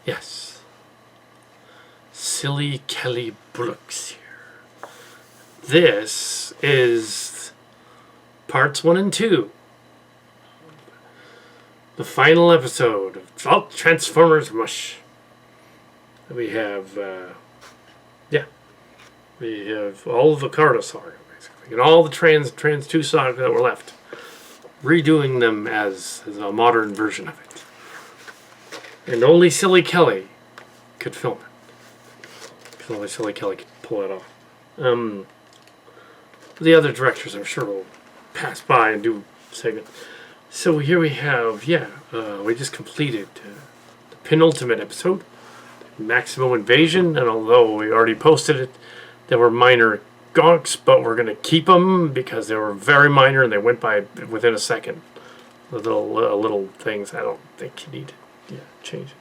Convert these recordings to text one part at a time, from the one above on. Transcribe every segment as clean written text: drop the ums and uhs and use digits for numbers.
Yes. Silly Kelly Bullocks here. This is parts 1 and 2. The final episode of Alt Transformers MUSH. We have, we have all of the Cardo saga, basically, and all the Trans 2 saga that were left. Redoing them as a modern version of it. And only Silly Kelly could film it. Because only Silly Kelly could pull it off. The other directors, I'm sure, will pass by and do segments. So here we have, we just completed the penultimate episode, Maximum Invasion, and although we already posted it, there were minor gonks, but we're going to keep them because they were very minor and they went by within a second. Little things I don't think you need to change it.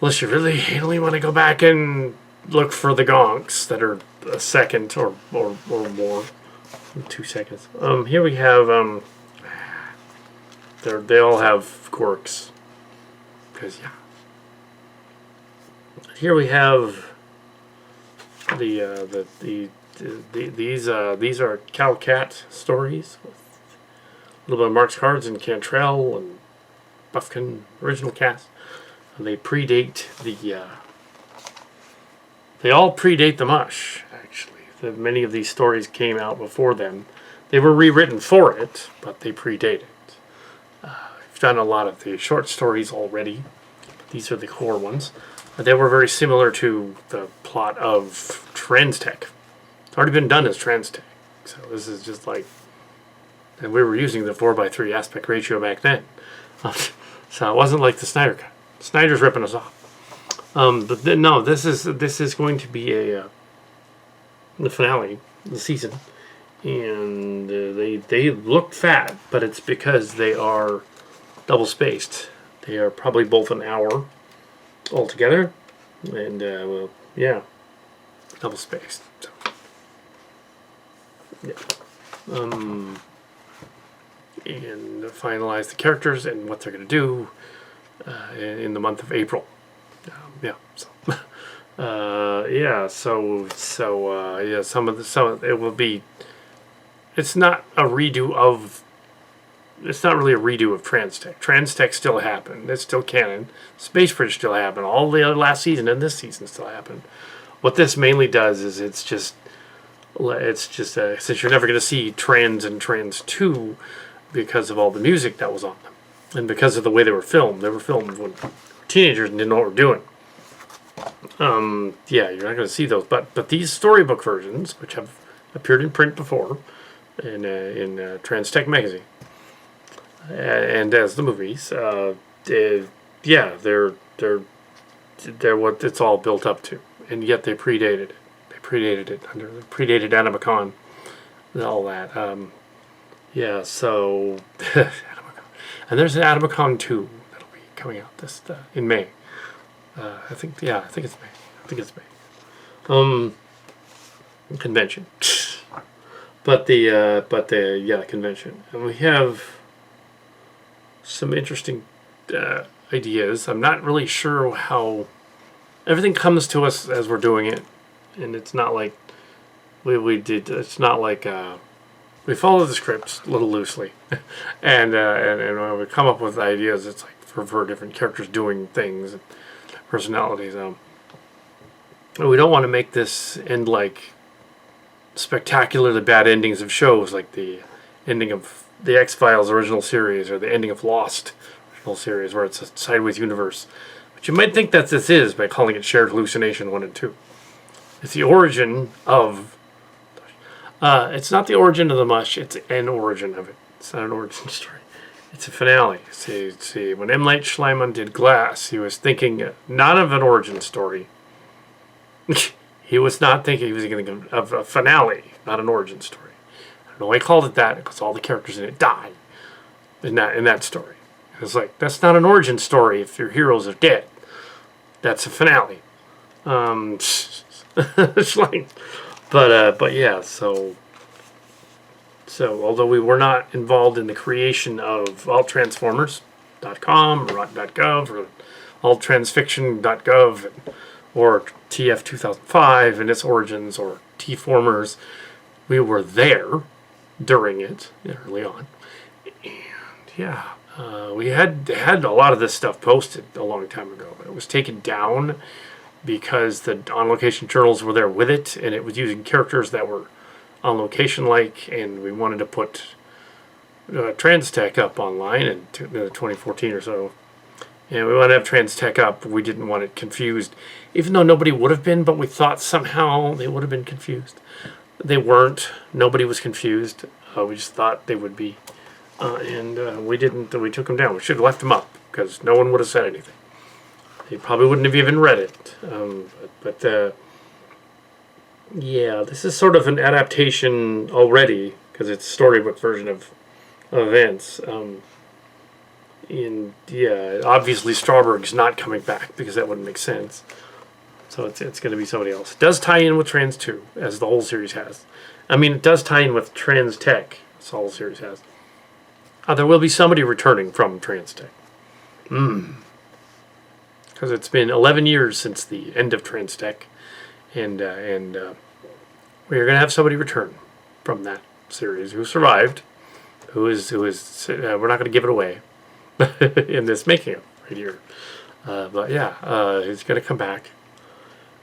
Unless you really want to go back and look for the gonks that are a second or more. 2 seconds. Here we have, they all have quirks. Because, Here we have these are Cow-Cat stories with a little bit of Mark's Cards and Cantrell and Buffkin original cast. And they predate they all predate the MUSH, actually. Many of these stories came out before them. They were rewritten for it, but they predate it. We've done a lot of the short stories already. These are the core ones. They were very similar to the plot of Transtech. It's already been done as Transtech. So this is just like... And we were using the 4:3 aspect ratio back then. So it wasn't like the Snyder Cut. Snyder's ripping us off. But no, this is going to be the finale of the season. And they look fat, but it's because they are double spaced. They are probably both an hour altogether, and double spaced. So, and finalize the characters and what they're going to do in the month of April. It will be. It's not a redo of. It's not really a redo of Transtech. Transtech still happened. It's still canon. Space Bridge still happened. All the other last season and this season still happened. What this mainly does is it's just since you're never going to see Trans and Trans 2 because of all the music that was on them and because of the way they were filmed. They were filmed when teenagers didn't know what they were doing. You're not going to see those. But these storybook versions, which have appeared in print before, in Transtech magazine. And as the movies, they're what it's all built up to, and yet they predated it. They predated Animacon and all that. So and there's an Animacon 2 that'll be coming out in May. I think it's May. Convention, but the convention, and we have some interesting ideas. I'm not really sure how everything comes to us as we're doing it, and it's not like we did. It's not like we follow the script a little loosely, and when we come up with ideas, it's like for different characters doing things, and personalities. We don't want to make this end like spectacularly bad endings of shows, like the ending of the X-Files original series, or the ending of Lost original series, where it's a sideways universe. But you might think that this is by calling it Shared Hallucination 1 and 2. It's the origin of... it's not the origin of the MUSH, it's an origin of it. It's not an origin story. It's a finale. See, when M. Night Shyamalan did Glass, he was thinking not of an origin story. He was not thinking, he was thinking of a finale, not an origin story. No, I called it that because all the characters in it die in that story. It's like, that's not an origin story if your heroes are dead. That's a finale. It's like, but yeah. So although we were not involved in the creation of alttransformers.com or .gov or alttransfiction.gov, or TF 2005 and its origins, or T-formers. We were there during it, early on. And yeah, we had a lot of this stuff posted a long time ago, but it was taken down because the on-location journals were there with it, and it was using characters that were on-location-like, and we wanted to put TransTech up online in 2014 or so. And we wanted to have TransTech up. We didn't want it confused, even though nobody would have been, but we thought somehow they would have been confused. They weren't. Nobody was confused. We just thought they would be. And we didn't. We took them down. We should have left them up, because no one would have said anything. They probably wouldn't have even read it. Yeah, this is sort of an adaptation already, because it's a storybook version of events. And yeah, obviously Strawberg's not coming back, because that wouldn't make sense. So it's going to be somebody else. It does tie in with Trans 2, as the whole series has. I mean, it does tie in with Trans Tech, as the whole series has. There will be somebody returning from Trans Tech. Because it's been 11 years since the end of Trans Tech. And we're going to have somebody return from that series who survived. We're not going to give it away in this making of right here. But yeah, he's going to come back.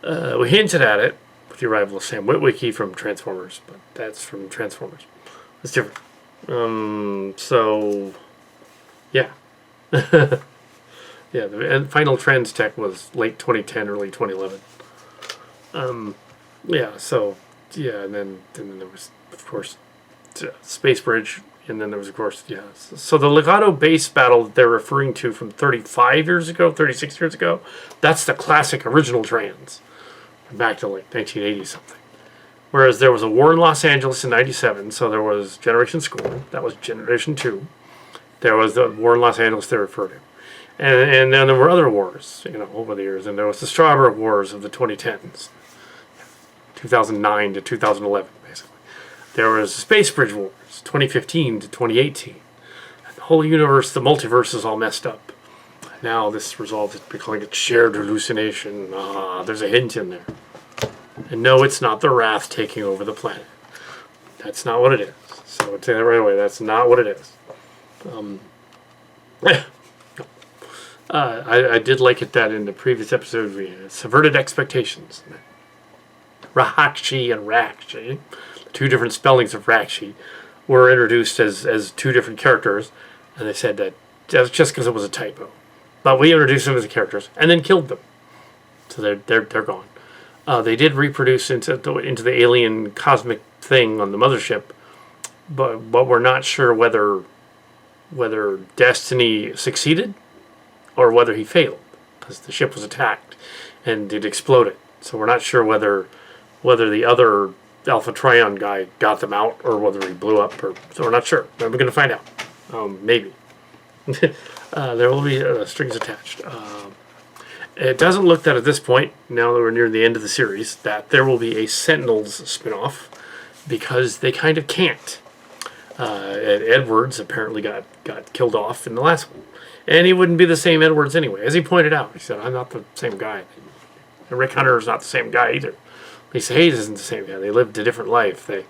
We hinted at it with the arrival of Sam Witwicky from Transformers, but that's from Transformers. It's different. So, yeah. Yeah, the final Trans Tech was late 2010, early 2011. Yeah, so, yeah, and then there was, of course, Space Bridge, and then there was, of course, yeah. So the Legato base battle that they're referring to from 35 years ago, 36 years ago, that's the classic original Trans, back to like 1980 something. Whereas there was a war in Los Angeles in 97, so there was Generation School, that was Generation 2. There was the war in Los Angeles they referred to. And then there were other wars, over the years, and there was the Strawberg Wars of the 2010s, 2009 to 2011, basically. There was the Space Bridge Wars, 2015 to 2018. And the whole universe, the multiverse, is all messed up. Now this resolves it by calling it shared hallucination. There's a hint in there. And no, it's not the Wrath taking over the planet. That's not what it is. So I'll tell you that right away. That's not what it is. I did like it that in the previous episode we had subverted expectations. Rahakshi and Rakshi, two different spellings of Rakshi, were introduced as two different characters, and they said that that's just because it was a typo. But we introduced them as the characters and then killed them, so they're gone. They did reproduce into the alien cosmic thing on the mothership, but we're not sure whether Destiny succeeded or whether he failed, because the ship was attacked and it exploded. So we're not sure whether the other Alpha Trion guy got them out or whether he blew up. So we're not sure. But we're going to find out. Maybe. There will be strings attached. It doesn't look that at this point, now that we're near the end of the series, that there will be a Sentinels spinoff, because they kind of can't. Edwards apparently got killed off in the last one. And he wouldn't be the same Edwards anyway. As he pointed out, he said, I'm not the same guy. And Rick Hunter is not the same guy either. Lisa Hayes isn't the same guy. They lived a different life. They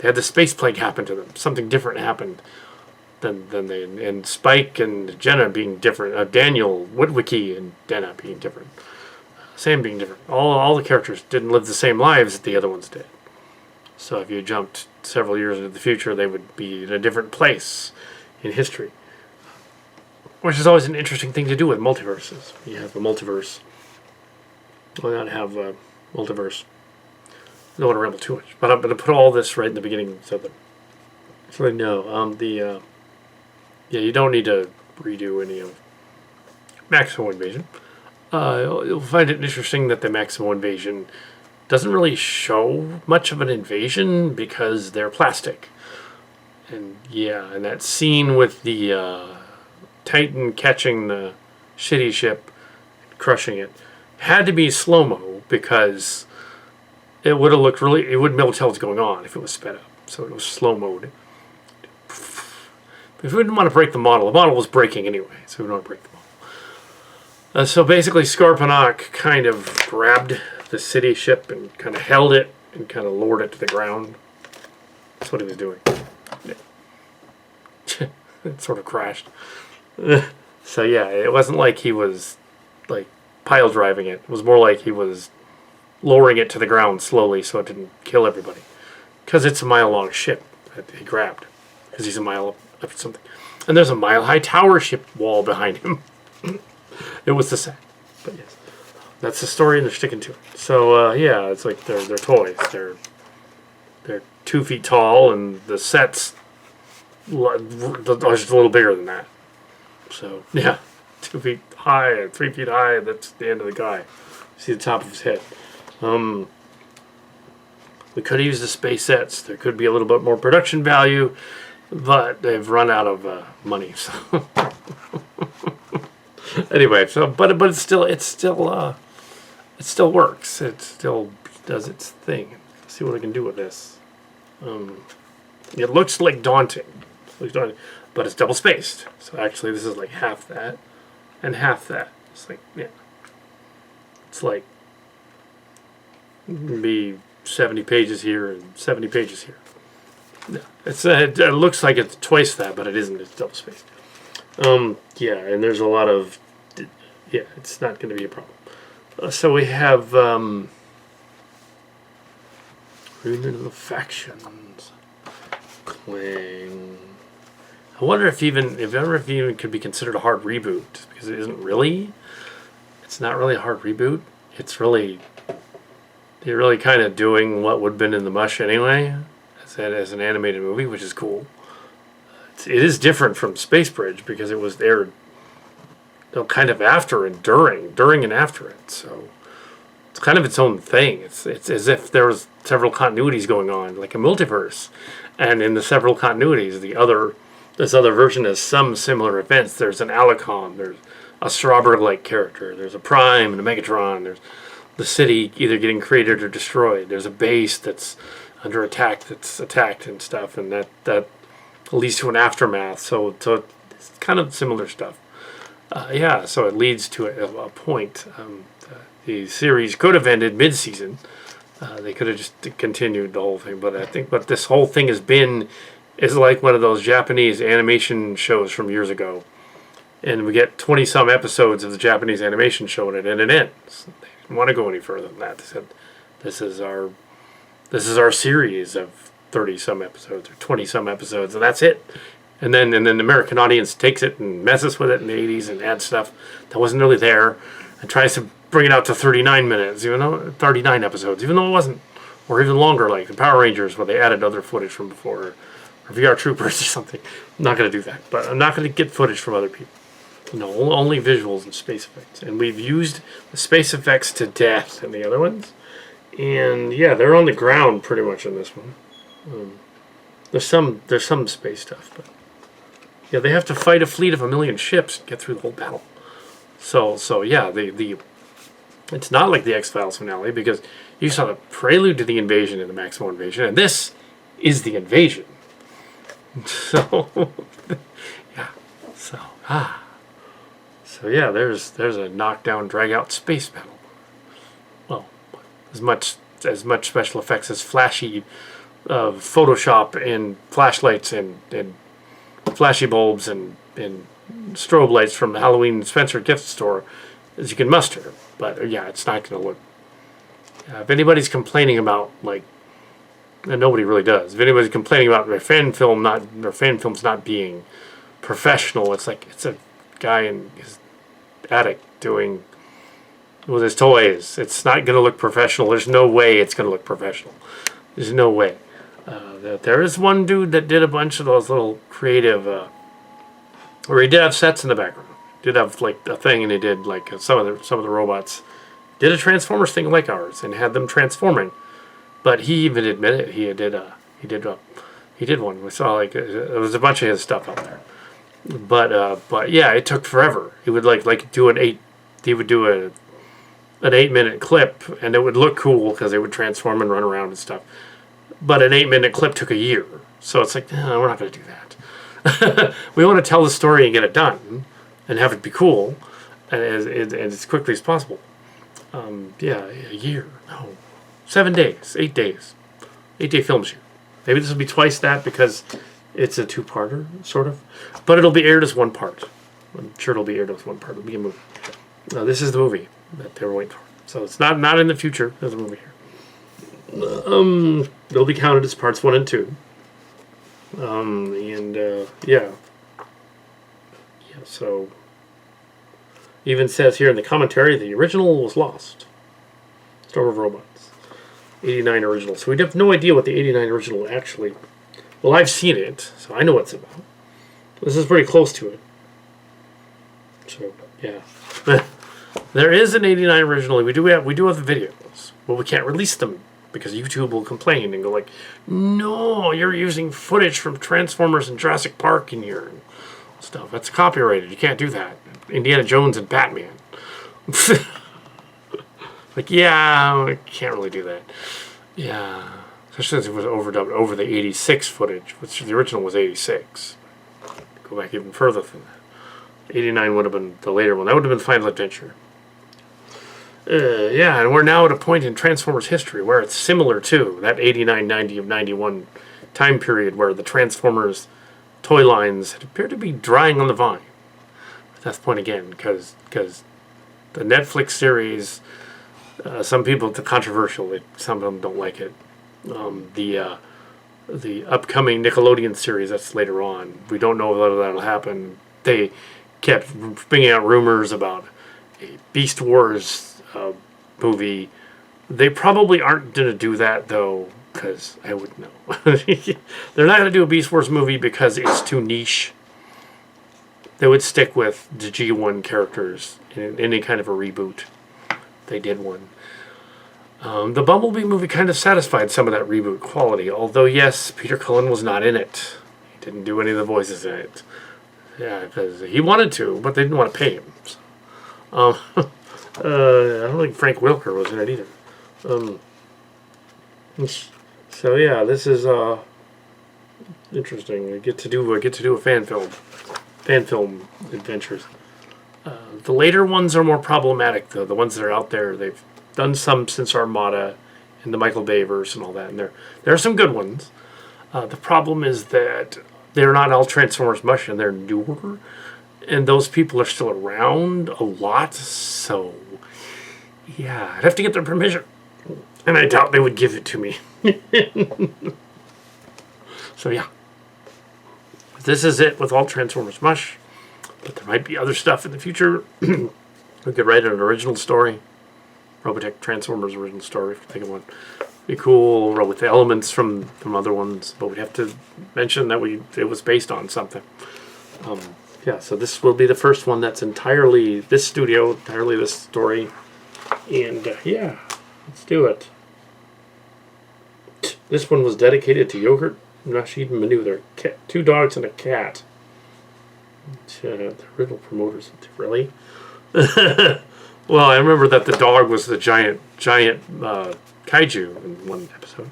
had the space plague happen to them. Something different happened than they. And Spike and Jenna being different. Daniel Witwicky and Jenna being different. Sam being different. All the characters didn't live the same lives that the other ones did. So if you jumped several years into the future, they would be in a different place in history. Which is always an interesting thing to do with multiverses. You have a multiverse. Why not have a multiverse? I don't want to ramble too much, but I'm going to put all this right in the beginning so they know. Yeah, you don't need to redo any of Maximo Invasion. You'll find it interesting that the Maximo Invasion doesn't really show much of an invasion because they're plastic. And yeah, and that scene with the Titan catching the shitty ship and crushing it had to be slow-mo, because it would have looked really, it wouldn't be able to tell what's going on if it was sped up. So it was slow-mode. If we didn't want to break the model was breaking anyway, so we don't want to break the model. So basically, Scorponok kind of grabbed the city ship and kind of held it and kind of lowered it to the ground. That's what he was doing. Yeah. It sort of crashed. So yeah, it wasn't like he was like pile driving it. It was more like he was lowering it to the ground slowly so it didn't kill everybody. Because it's a mile-long ship that he grabbed. Because he's a mile up or something. And there's a mile-high tower ship wall behind him. It was the set. But yes. That's the story and they're sticking to it. So yeah, it's like they're toys. They're 2 feet tall and the sets are just a little bigger than that. So yeah, 2 feet high and 3 feet high, that's the end of the guy. See the top of his head. We could have used the space sets. There could be a little bit more production value, but they've run out of money. So anyway, so but it still works. It still does its thing. Let's see what I can do with this. It looks like daunting. But it's double spaced. So actually this is like half that and half that. It's like, yeah. It's like maybe 70 pages here and 70 pages here. No, it looks like it's twice that, but it isn't. It's double spaced. Yeah, and there's a lot of, yeah, it's not going to be a problem. So we have reading into the factions. Clang. I wonder if even could be considered a hard reboot, because it isn't really. It's not really a hard reboot. It's really, they're really kind of doing what would have been in the Mush anyway, as an animated movie, which is cool. It is different from Space Bridge because it was aired kind of after and during and after it. So it's kind of its own thing. It's as if there was several continuities going on, like a multiverse, and in the several continuities, this other version has some similar events. There's an Alicon, there's a Strawberry-like character, there's a Prime and a Megatron, there's the city either getting created or destroyed, there's a base that's under attack that's attacked and stuff, and that leads to an aftermath. So it's kind of similar stuff. Yeah, so it leads to a point. The series could have ended mid-season. They could have just continued the whole thing, but I think what this whole thing has been is like one of those Japanese animation shows from years ago. And we get 20-some episodes of the Japanese animation show and it ends. They didn't want to go any further than that. They said, this is our series of 30-some episodes or 20-some episodes, and that's it. And then the American audience takes it and messes with it in the 80s and adds stuff that wasn't really there and tries to bring it out to 39 minutes, 39 episodes, even though it wasn't, or even longer, like the Power Rangers, where they added other footage from before, or VR Troopers or something. I'm not going to do that, but I'm not going to get footage from other people. No, only visuals and space effects. And we've used the space effects to death in the other ones. And yeah, they're on the ground pretty much in this one. There's some space stuff, but yeah, they have to fight a fleet of 1 million ships and get through the whole battle. So yeah, it's not like the X-Files finale, because you saw the prelude to the invasion in the Maximo invasion, and this is the invasion. So yeah, so yeah, there's a knockdown, drag out space battle. Well, as much special effects as flashy Photoshop and flashlights and flashy bulbs and strobe lights from the Halloween Spencer gift store as you can muster. But yeah, it's not going to look. If anybody's complaining about, like, and nobody really does. If anybody's complaining about their fan films not being professional, it's like it's a guy in his attic doing with his toys. It's not going to look professional. There's no way it's going to look professional. There's no way. There is one dude that did a bunch of those little creative, where he did have sets in the background. Did have like a thing, and he did like some of the robots did a Transformers thing like ours and had them transforming. But he even admitted he did one. We saw like there was a bunch of his stuff out there. But yeah, it took forever. He would like do an 8-minute clip, and it would look cool because they would transform and run around and stuff. But an 8-minute clip took a year. So it's like, no, we're not going to do that. We want to tell the story and get it done and have it be cool. as quickly as possible. Yeah, a year. No, 7 days, 8 days, 8-day film shoot. Maybe this will be twice that because it's a two-parter, sort of. But it'll be aired as one part. I'm sure it'll be aired as one part. It'll be a movie. This is the movie that they were waiting for. So it's not in the future. There's a movie here. They'll be counted as parts 1 and 2. Yeah. So even says here in the commentary, the original was lost. Storm of Robots. 89 original. So we have no idea what the 89 original actually... Well, I've seen it, so I know what it's about. This is pretty close to it. So, yeah. There is an 89 original. We do have the videos. But we can't release them because YouTube will complain and go like, no, you're using footage from Transformers and Jurassic Park in your stuff. That's copyrighted. You can't do that. Indiana Jones and Batman. Like, yeah, I can't really do that. Yeah. Especially since it was overdubbed over the 86 footage, which the original was 86. Go back even further than that. 89 would have been the later one. That would have been Final Adventure. Yeah, and we're now at a point in Transformers history where it's similar to that 89, 90, of 91 time period where the Transformers toy lines appear to be drying on the vine. But that's the point again, because the Netflix series, some people, it's controversial. Some of them don't like it. The upcoming Nickelodeon series that's later on, we don't know whether that'll happen. They kept bringing out rumors about a Beast Wars movie. They probably aren't going to do that though, because I wouldn't know. They're not going to do a Beast Wars movie because it's too niche. They would stick with the G1 characters in any kind of a reboot. They did one. The Bumblebee movie kind of satisfied some of that reboot quality, although yes, Peter Cullen was not in it. He didn't do any of the voices in it. Yeah, because he wanted to, but they didn't want to pay him. So. I don't think Frank Welker was in it either. So yeah, this is interesting. I get to do a fan film adventures. The later ones are more problematic though. The ones that are out there, they've done some since Armada and the Michael Bay verse and all that, and there are some good ones. The problem is that they're not Alt Transformers MUSH and they're newer, and those people are still around a lot. So yeah, I'd have to get their permission, and I doubt they would give it to me. So yeah, this is it with Alt Transformers MUSH, but there might be other stuff in the future. We could write an original story. Robotech Transformers original story, if you think of one. Be cool, with the elements from other ones, but we'd have to mention that it was based on something. Yeah, so this will be the first one that's entirely this studio, entirely this story, and yeah, let's do it. This one was dedicated to Yogurt, Rashid, and Manu. They're 2 dogs and a cat. The Riddle promoters, really? Well, I remember that the dog was the giant kaiju in one episode.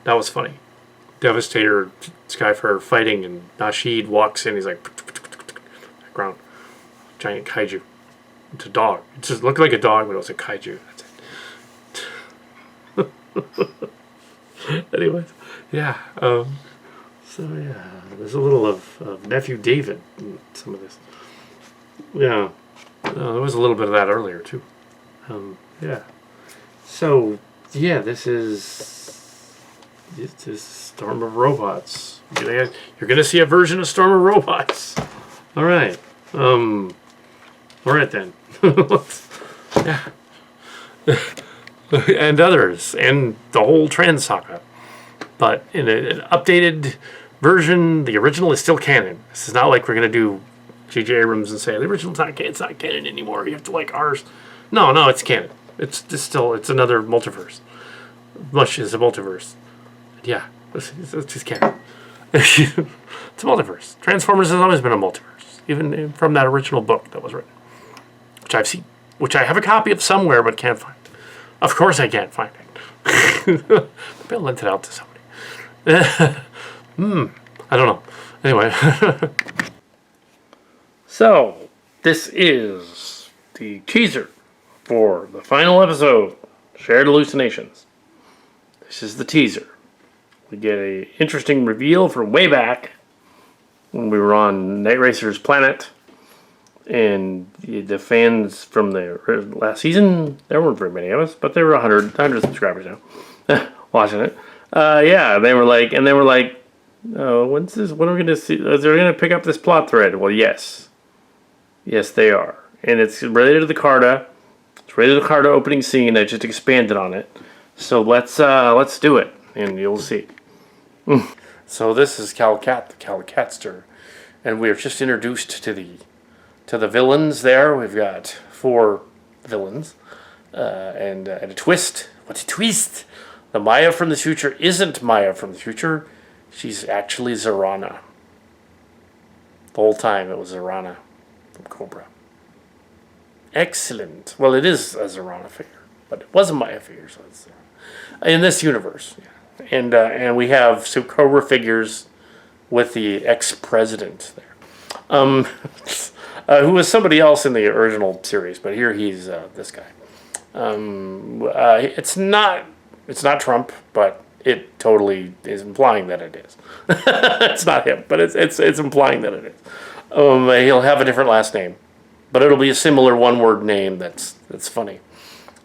That was funny. Devastator, Skyfire fighting, and Rashid walks in. He's like, background, giant kaiju. It's a dog. It just looked like a dog, but it was a kaiju. That's it. Anyways, yeah. So yeah, there's a little of Nephew David in some of this. Yeah. There was a little bit of that earlier too. Yeah. So yeah, this is Storm of Robots. You're gonna see a version of Storm of Robots. All right. All right then. Yeah. And others, and the whole Trans saga, but in an updated version. The original is still canon. This is not like we're gonna do J.J. Abrams and say the original's not canon. It's not canon anymore. You have to like ours. No, it's canon. It's another multiverse. Mush is a multiverse. Yeah, it's just canon. It's a multiverse. Transformers has always been a multiverse, even from that original book that was written, which I've seen, which I have a copy of somewhere but can't find. Of course I can't find it. Maybe I'll lend it out to somebody. I don't know. Anyway. So, this is the teaser for the final episode, Shared Hallucinations. This is the teaser. We get a interesting reveal from way back when we were on Night Racer's planet. And the fans from the last season, there weren't very many of us, but there were 100 subscribers now watching it. They were like, when's this? When are we going to see? Is they going to pick up this plot thread? Well, yes, they are, and it's related to the Carta. It's related to the Carta opening scene. I just expanded on it, so let's do it, and you'll see. So this is Cal-Cat, the Cal-Catster, and we are just introduced to the villains there. We've got 4 villains. And a twist. What's a twist? The Maya from the future isn't Maya from the future. She's actually Zarana. The whole time it was Zarana from Cobra. Excellent. Well, it is a Zarana figure, but it was a Maya figure, so it's in this universe. Yeah. And we have some Cobra figures with the ex-president there. Who was somebody else in the original series, but here he's this guy. It's not Trump, but it totally is implying that it is. It's not him, but it's implying that it is. He'll have a different last name, but it'll be a similar one-word name that's funny.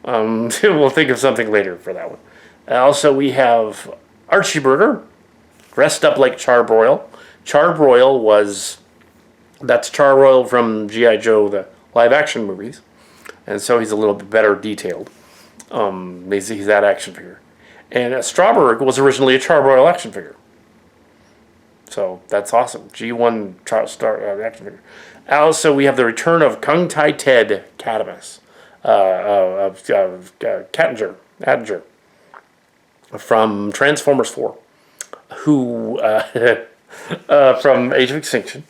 We'll think of something later for that one. Also, we have Archie Burger, dressed up like Charbroil. Charbroil that's Charbroil from G.I. Joe, the live-action movies. And so he's a little bit better detailed. He's that action figure. And Strawberg was originally a Charbroil action figure. So that's awesome. G1 action figure. Also, we have the return of Kung Tai Ted Catamus. Attinger. From Transformers 4. Who, from Age of Extinction.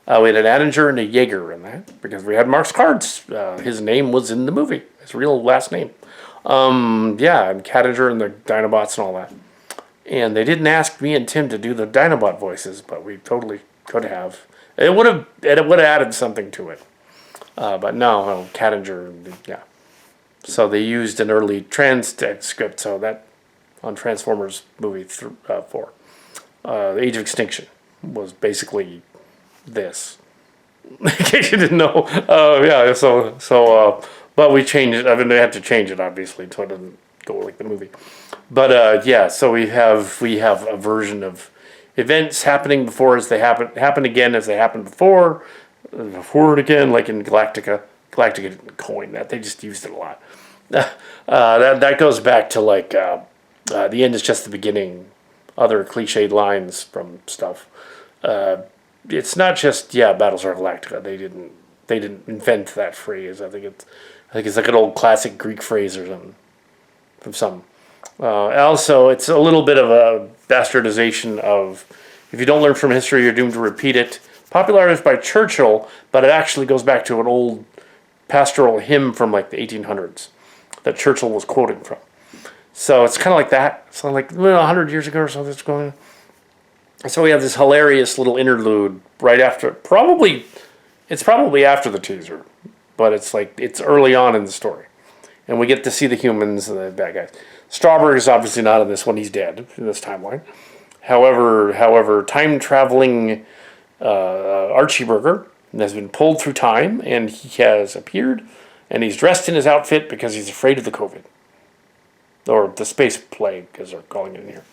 We had an Attinger and a Jaeger in that because we had Mark's cards. His name was in the movie. His real last name. And Cattinger and the Dinobots and all that. And they didn't ask me and Tim to do the Dinobot voices, but we totally could have. It would have added something to it. But no, Cattinger, yeah. So they used an early Transtex script, so that on Transformers movie 4. The Age of Extinction was basically this. In case you didn't know. But we changed it. I mean, they had to change it, obviously, so it doesn't go like the movie. But, so we have a version of events happening before as they happen again as they happened before, forward again, like in Galactica. Galactica didn't coin that. They just used it a lot. That goes back to, like, the end is just the beginning. Other cliched lines from stuff. It's not just Battlestar Galactica. They didn't invent that phrase. I think it's like an old classic Greek phrase or something from some. Also, it's a little bit of a bastardization of if you don't learn from history, you're doomed to repeat it. Popularized by Churchill, but it actually goes back to an old pastoral hymn from like the 1800s that Churchill was quoting from. So it's kind of like that. So like 100 years ago or something that's going on. So we have this hilarious little interlude right after, it's probably after the teaser, but it's early on in the story. And we get to see the humans and the bad guys. Strawberry is obviously not in this one, he's dead in this timeline. However, time-traveling Archie Burger has been pulled through time, and he has appeared, and he's dressed in his outfit because he's afraid of the COVID. Or the space plague, as they're calling it in here.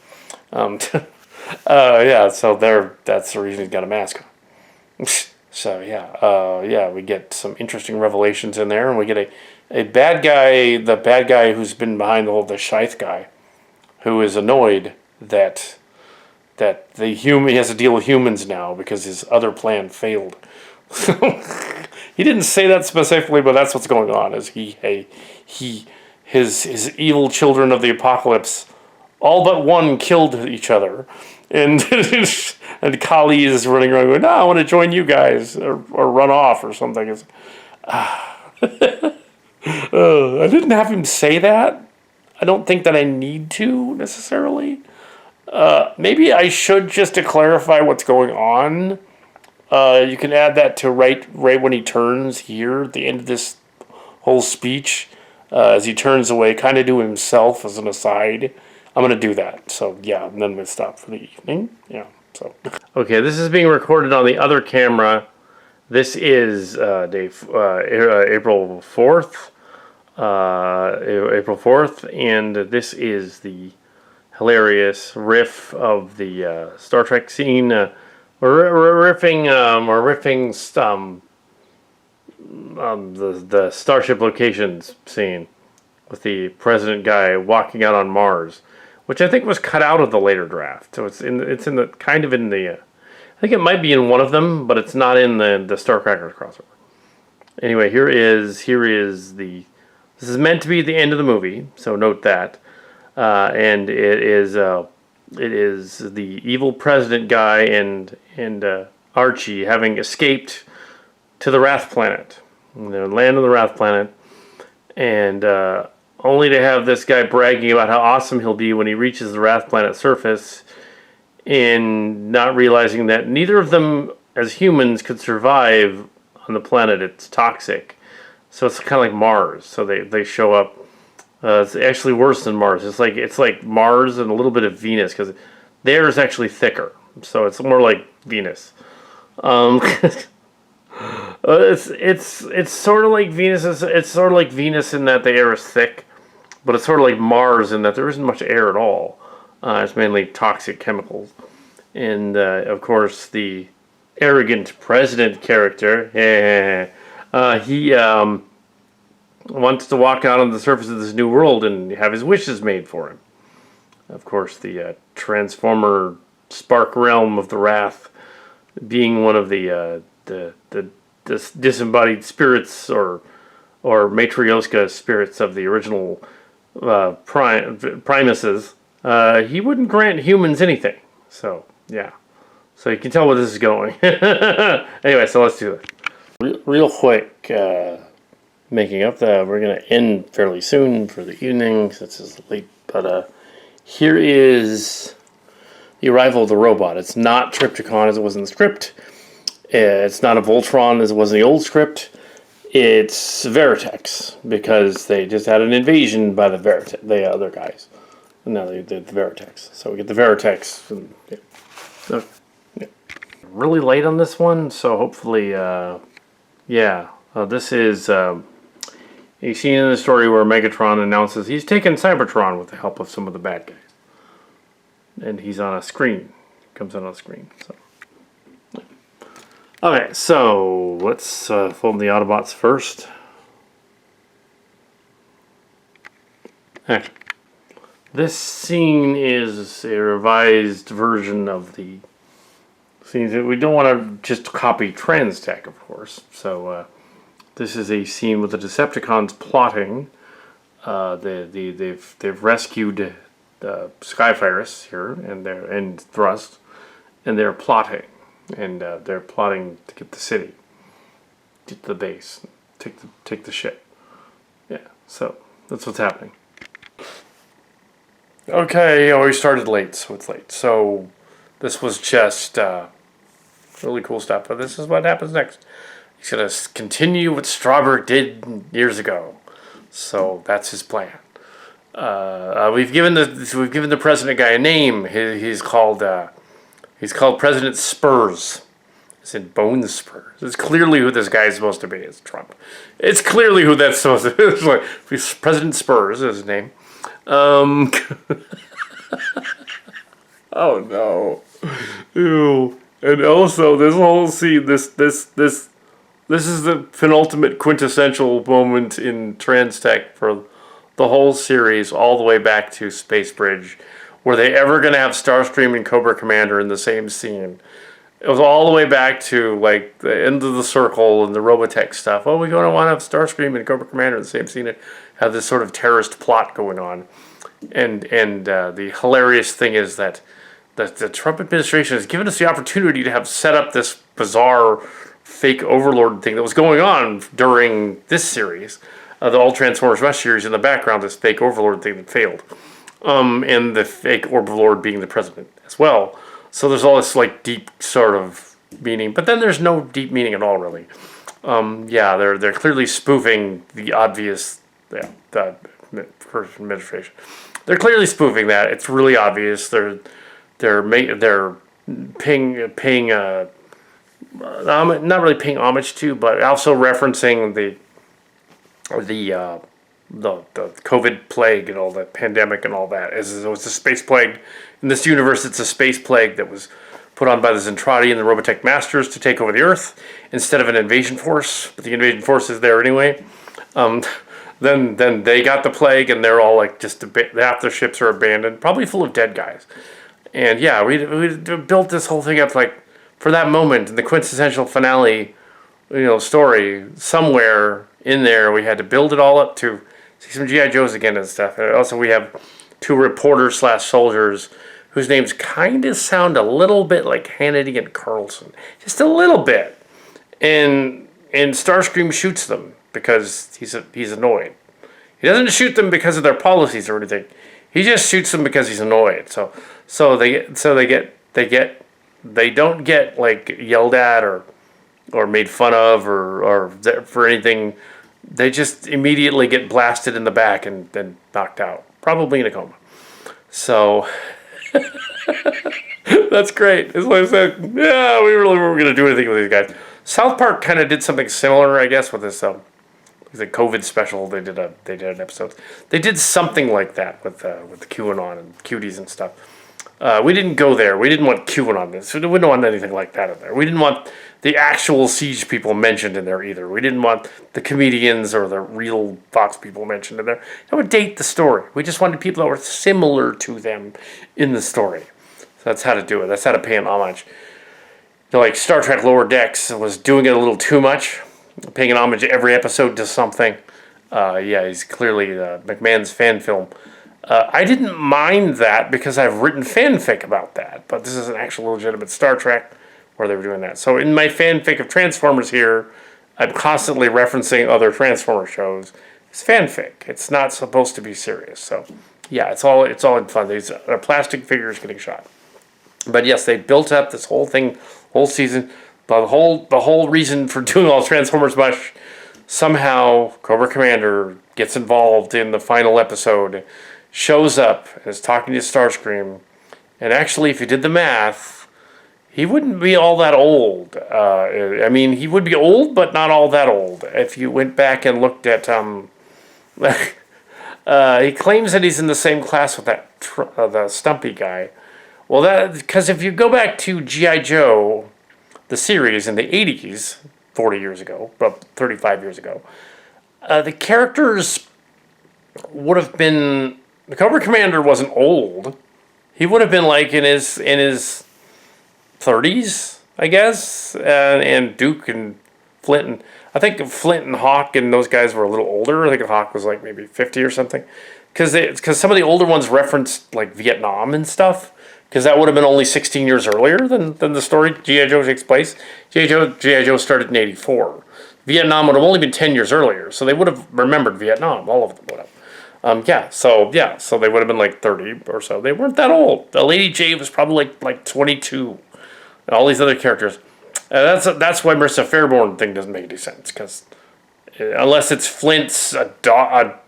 So that's the reason he's got a mask on. So, we get some interesting revelations in there, and we get a bad guy, the bad guy who's been behind the Scythe guy, who is annoyed that he has to deal with humans now because his other plan failed. He didn't say that specifically, but that's what's going on, is his evil children of the apocalypse, all but one killed each other. And Kali is running around going, no, I want to join you guys, or run off or something. I didn't have him say that. I don't think that I need to, necessarily. Maybe I should, just to clarify what's going on. You can add that to right when he turns here at the end of this whole speech as he turns away, kind of to himself as an aside. I'm gonna do that. So yeah, and then we stop for the evening. Yeah. So okay, this is being recorded on the other camera. This is April 4th. April 4th, and this is the hilarious riff of the Star Trek scene. Riffing the Starship Locations scene with the president guy walking out on Mars, which I think was cut out of the later draft. So it's in the kind of in the. I think it might be in one of them, but it's not in the Starcrackers crossover. Anyway, here is the. This is meant to be the end of the movie, so note that. And it is the evil president guy and Archie having escaped to the Wrath Planet. They land on the Wrath Planet, and only to have this guy bragging about how awesome he'll be when he reaches the Wrath Planet surface, and not realizing that neither of them, as humans, could survive on the planet. It's toxic. So it's kind of like Mars. So they show up. It's actually worse than Mars. It's like Mars and a little bit of Venus, because theirs is actually thicker. So it's more like Venus. It's sort of like Venus. It's sort of like Venus in that the air is thick, but it's sort of like Mars in that there isn't much air at all. It's mainly toxic chemicals, and of course the arrogant president character. He wants to walk out on the surface of this new world and have his wishes made for him. Of course, the Transformer Spark Realm of the Wrath being one of the disembodied spirits or Matryoshka spirits of the original Primuses. He wouldn't grant humans anything. So, yeah. So you can tell where this is going. Anyway, so let's do it. Real quick, making up that we're going to end fairly soon for the evening since it's late. But here is the arrival of the robot. It's not Trypticon as it was in the script. It's not a Voltron as it was in the old script. It's Veritex, because they just had an invasion by the other guys. And now they did the Veritex. So we get the Veritex. And, yeah. So, yeah. Really late on this one, so hopefully, this is a scene in the story where Megatron announces he's taken Cybertron with the help of some of the bad guys. And he's on a screen. Comes out on a screen. So. Okay, so let's film the Autobots first. Action. This scene is a revised version of the scenes that we don't want to just copy Transtech, of course. So this is a scene with the Decepticons plotting. They've rescued Skyvirus here and Thrust, and they're plotting. And they're plotting to get the city, get to the base, take the ship. Yeah, so that's what's happening. Okay, we started late, so it's late. So this was just really cool stuff. But this is what happens next. He's gonna continue what Strawberry did years ago. So that's his plan. We've given the president guy a name. He's called President Spurs. It's in Bone Spurs. It's clearly who this guy is supposed to be. It's Trump. It's clearly who that's supposed to be. It's like, President Spurs is his name. Oh no. Ew. And also this whole scene, this is the penultimate quintessential moment in Transtech for the whole series, all the way back to Space Bridge. Were they ever going to have Starscream and Cobra Commander in the same scene? It was all the way back to like the end of the circle and the Robotech stuff. Oh, we're going to want to have Starscream and Cobra Commander in the same scene and have this sort of terrorist plot going on. And the hilarious thing is that the Trump administration has given us the opportunity to have set up this bizarre fake Overlord thing that was going on during this series, the Alt Transformers MUSH series. In the background, this fake Overlord thing that failed. And the fake Overlord being the president as well. So there's all this like deep sort of meaning, but then there's no deep meaning at all, really. Yeah, they're clearly spoofing the obvious. Yeah, the first administration. They're clearly spoofing that. It's really obvious. They're paying not really paying homage to, but also referencing the the COVID plague and all that pandemic and all that. As it was a space plague in this universe, it's a space plague that was put on by the Zentradi and the Robotech Masters to take over the Earth instead of an invasion force. But the invasion force is there anyway. Then they got the plague, and they're all like half their ships are abandoned, probably full of dead guys. And yeah, we built this whole thing up like for that moment in the quintessential finale, story. Somewhere in there, we had to build it all up to see some GI Joes again and stuff. And also, we have two reporters / soldiers whose names kind of sound a little bit like Hannity and Carlson, just a little bit. And Starscream shoots them because he's annoyed. He doesn't shoot them because of their policies or anything. He just shoots them because he's annoyed. So they don't get like yelled at or made fun of or for anything. They just immediately get blasted in the back and then knocked out, probably in a coma. So that's great. That's why I said, yeah, we really weren't going to do anything with these guys. South Park kind of did something similar, I guess, with this the COVID special. They did an episode. They did something like that with the QAnon and cuties and stuff. We didn't go there. We didn't want QAnon this. We didn't want anything like that in there. We didn't want the actual Siege people mentioned in there either. We didn't want the comedians or the real Fox people mentioned in there. That would date the story. We just wanted people that were similar to them in the story. So that's how to do it. That's how to pay an homage. Like Star Trek Lower Decks was doing it a little too much, paying an homage every episode to something. Yeah, he's clearly McMahon's fan film. I didn't mind that because I've written fanfic about that, but this is an actual legitimate Star Trek where they were doing that. So in my fanfic of Transformers here, I'm constantly referencing other Transformer shows. It's fanfic. It's not supposed to be serious. So yeah, it's all in fun. These are plastic figures getting shot. But yes, they built up this whole thing, whole season. The whole reason for doing all Transformers MUSH, somehow Cobra Commander gets involved in the final episode, shows up and is talking to Starscream. And actually, if you did the math, he wouldn't be all that old. I mean, he would be old, but not all that old. If you went back and looked at, he claims that he's in the same class with that the Stumpy guy. Well, because if you go back to G.I. Joe, the series in the 80s, 40 years ago, about 35 years ago, the characters would have been. The Cobra Commander wasn't old. He would have been like in his 30s, I guess, and Duke and Flint and I think Flint and Hawk and those guys were a little older. I think Hawk was like maybe 50 or something, because some of the older ones referenced like Vietnam and stuff. Because that would have been only 16 years earlier than the story G.I. Joe takes place. G.I. Joe started in 84. Vietnam would have only been 10 years earlier, so they would have remembered Vietnam. All of them would have. So they would have been like 30 or so. They weren't that old. The Lady J was probably like 22. And all these other characters. That's why Marissa Fairborn thing doesn't make any sense. Because unless it's Flint's daughter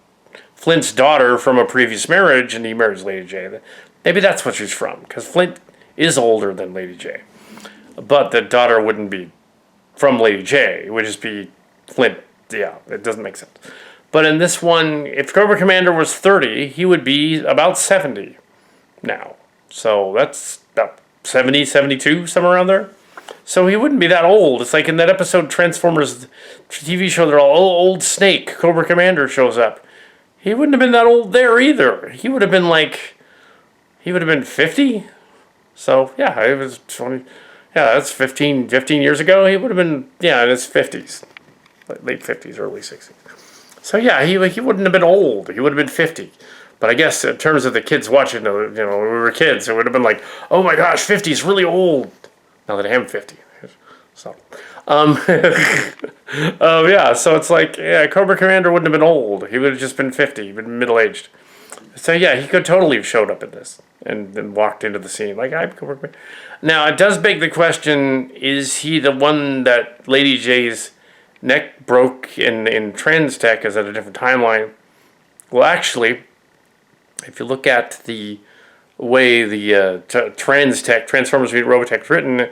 from a previous marriage and he marries Lady J, maybe that's what she's from. Because Flint is older than Lady J. But the daughter wouldn't be from Lady J. It would just be Flint. Yeah, it doesn't make sense. But in this one, if Cobra Commander was 30, he would be about 70 now. So that's about 70, 72, somewhere around there. So he wouldn't be that old. It's like in that episode Transformers TV show, they're all old Snake. Cobra Commander shows up. He wouldn't have been that old there either. He would have been 50. So yeah, it was 20. Yeah, that's 15 years ago. He would have been, in his 50s. Late 50s, early 60s. So yeah, he wouldn't have been old. He would have been 50. But I guess in terms of the kids watching, when we were kids, it would have been like, oh my gosh, 50 is really old. Now that I am 50. So, so it's like, Cobra Commander wouldn't have been old. He would have just been 50. He'd been middle-aged. So yeah, he could totally have showed up in this and then walked into the scene. Like, I'm Cobra Commander. Now, it does beg the question, is he the one that Lady J's neck broke in Trans Tech is at a different timeline. Well, actually, if you look at the way the Transformers v. Robotech is written,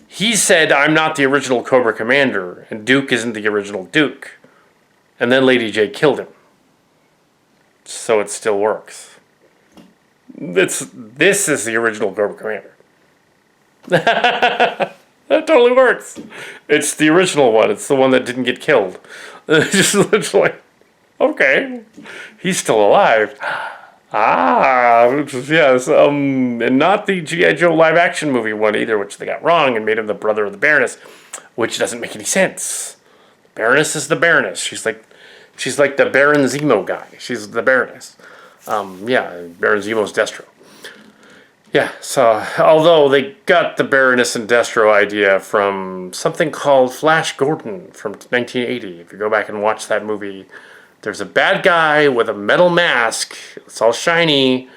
he said, I'm not the original Cobra Commander, and Duke isn't the original Duke. And then Lady J killed him. So it still works. This is the original Cobra Commander. That totally works. It's the original one. It's the one that didn't get killed. Just literally, okay, he's still alive. Yes. And not the G.I. Joe live action movie one either, which they got wrong and made him the brother of the Baroness, which doesn't make any sense. Baroness is the Baroness. She's like the Baron Zemo guy. She's the Baroness. Baron Zemo's Destro. Yeah, so although they got the Baroness and Destro idea from something called Flash Gordon from 1980. If you go back and watch that movie, there's a bad guy with a metal mask. It's all shiny,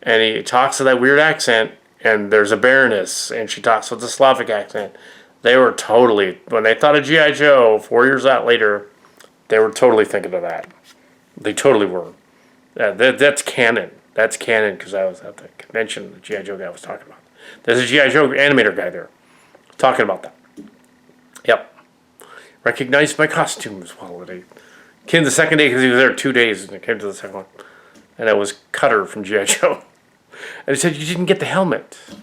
and he talks with that weird accent, and there's a Baroness, and she talks with a Slavic accent. They were totally, when they thought of G.I. Joe 4 years out later, they were totally thinking of that. They totally were. That's canon. That's canon because I was at the convention the G.I. Joe guy was talking about. There's a G.I. Joe animator guy there talking about that. Yep. Recognized my costumes. Well, they came the second day because he was there 2 days and it came to the second one. And it was Cutter from G.I. Joe. And he said, you didn't get the helmet. You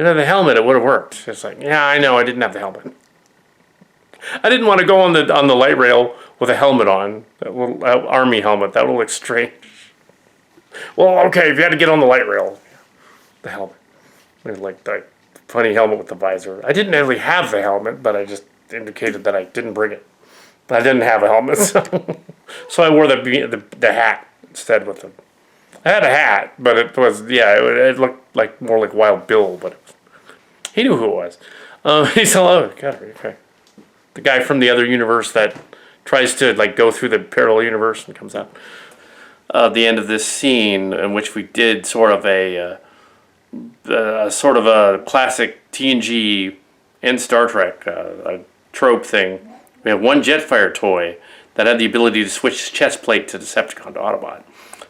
didn't have the helmet, it would have worked. It's like, yeah, I know, I didn't have the helmet. I didn't want to go on the light rail with a helmet on. That little army helmet. That would look strange. Well, okay, if you had to get on the light rail, the helmet. Like the funny helmet with the visor. I didn't really have the helmet, but I just indicated that I didn't bring it. But I didn't have a helmet, so I wore the hat instead with the. I had a hat, but it was it looked like more like Wild Bill, but he knew who it was. He said, "Oh, God, okay." The guy from the other universe that tries to like go through the parallel universe and comes out. The end of this scene in which we did sort of a classic TNG and Star Trek a trope thing. We have one Jetfire toy that had the ability to switch his chest plate to Decepticon to Autobot.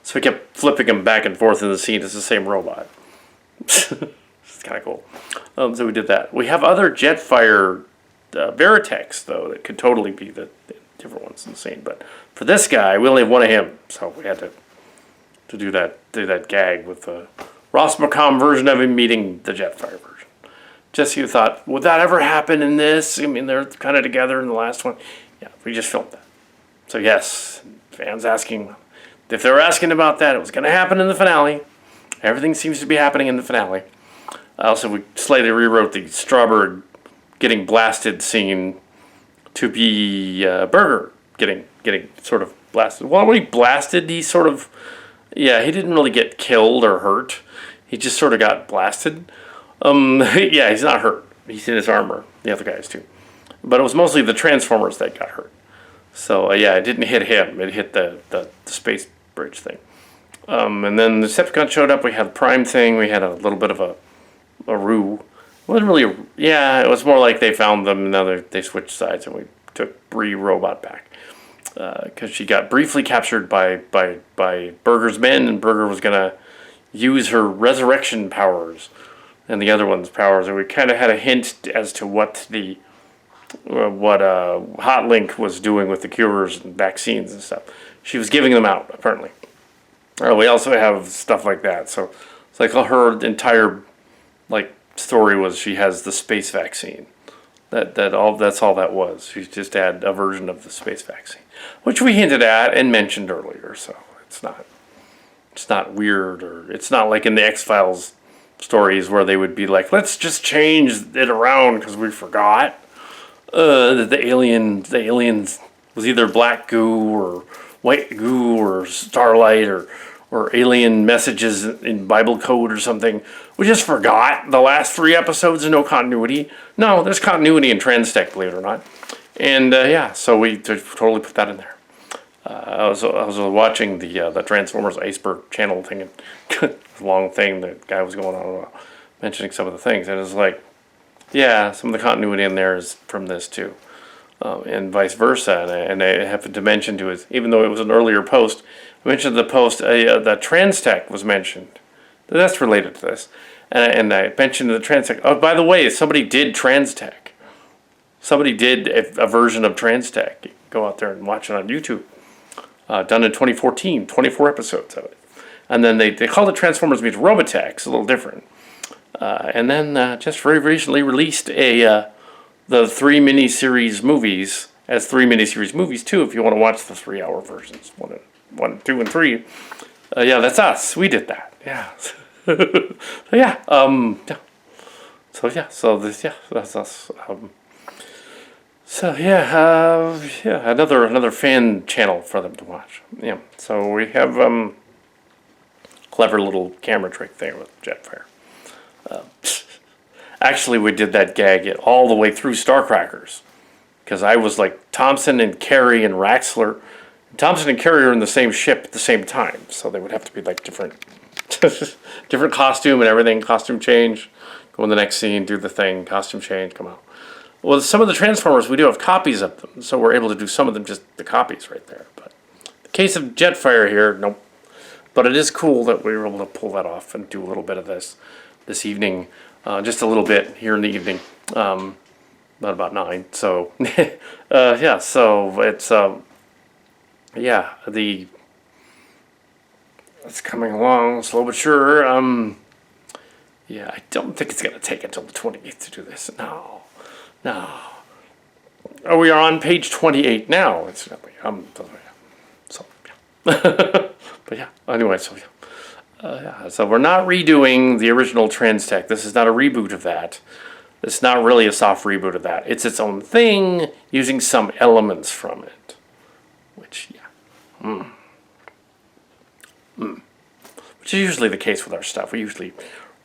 So we kept flipping him back and forth in the scene as the same robot. It's kind of cool. So we did that. We have other Jetfire Veritex, though, that could totally be the different ones in the scene. But for this guy, we only have one of him, so we had to do that gag with the Ross McCom version of him meeting the Jetfire version. Just you thought, would that ever happen in this? I mean, they're kind of together in the last one. Yeah, we just filmed that. So yes, fans asking if they were asking about that, it was going to happen in the finale. Everything seems to be happening in the finale. Also, we slightly rewrote the Strawbird getting blasted scene to be Burger getting sort of blasted. Well, when he blasted, he sort of, he didn't really get killed or hurt. He just sort of got blasted. He's not hurt. He's in his armor. The other guys too. But it was mostly the Transformers that got hurt. So it didn't hit him. It hit the space bridge thing. And then the Decepticon showed up. We had the Prime thing. We had a little bit of a ruse. It wasn't really it was more like they found them and now they switched sides and we took Bree Robot back. Because she got briefly captured by Burger's men and Burger was going to use her resurrection powers and the other one's powers. And we kind of had a hint as to what Hot Link was doing with the cures and vaccines and stuff. She was giving them out, apparently. We also have stuff like that. So it's like her entire story was she has the space vaccine. That's all that was. She just had a version of the space vaccine, which we hinted at and mentioned earlier. So it's not weird, or it's not like in the X-Files stories where they would be like, let's just change it around because we forgot that the aliens was either black goo or white goo or starlight or alien messages in Bible code or something. We just forgot the last 3 episodes and no continuity. No, there's continuity in Transtech, believe it or not. And so we totally put that in there. I was watching the Transformers Iceberg channel thing, and long thing the guy was going on about mentioning some of the things, and it's like, some of the continuity in there is from this too. and vice versa. And I happened to mention to it, even though it was an earlier post, I mentioned the post that Transtech was mentioned. That's related to this. And I mentioned the Transtech. Oh, by the way, somebody did Transtech. Somebody did a version of Transtech. Go out there and watch it on YouTube. Done in 2014, 24 episodes of it. And then they called it Transformers Meets Robotech. It's a little different. And then just very recently released the 3 miniseries movies as 3 miniseries movies too. If you want to watch the 3-hour versions, 1, 2, and 3. Yeah, that's us. We did that. Yeah. So yeah. Yeah. So yeah. So this. Yeah. That's us. So yeah. Yeah. Another fan channel for them to watch. Yeah. So we have clever little camera trick there with Jetfire. Actually, we did that gag all the way through Starcrackers, because I was like Thompson and Carey and Raxler. Thompson and Carey are in the same ship at the same time, so they would have to be like different, different costume and everything. Costume change, go in the next scene, do the thing, costume change, come out. Well, some of the Transformers we do have copies of them, so we're able to do some of them just the copies right there. But the case of Jetfire here, nope. But it is cool that we were able to pull that off and do a little bit of this evening. Just a little bit here in the evening, about 9. So, yeah. So it's it's coming along slow but sure. Yeah, I don't think it's gonna take until the 28th to do this. No. Oh, we are on page 28 now. Incidentally, so yeah. But yeah. Anyway, so yeah. Yeah, so we're not redoing the original Transtech. This is not a reboot of that. It's not really a soft reboot of that. It's its own thing, using some elements from it. Which, yeah. Which is usually the case with our stuff. We usually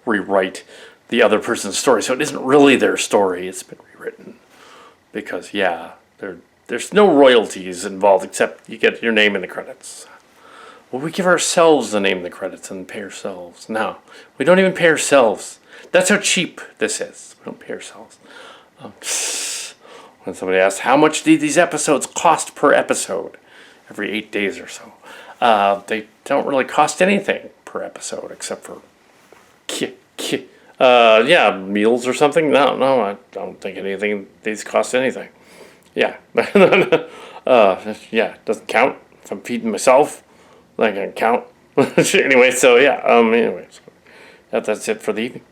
rewrite the other person's story, so it isn't really their story. It's been rewritten. Because, yeah, there's no royalties involved except you get your name in the credits. Well, we give ourselves the name of the credits and pay ourselves. No, we don't even pay ourselves. That's how cheap this is. We don't pay ourselves. When somebody asks, how much do these episodes cost per episode? Every 8 days or so. They don't really cost anything per episode except for, yeah, meals or something. No, I don't think anything. These cost anything. Yeah. Yeah, doesn't count if I'm feeding myself. I can count. Anyway, so yeah. Anyway, so that's it for the evening.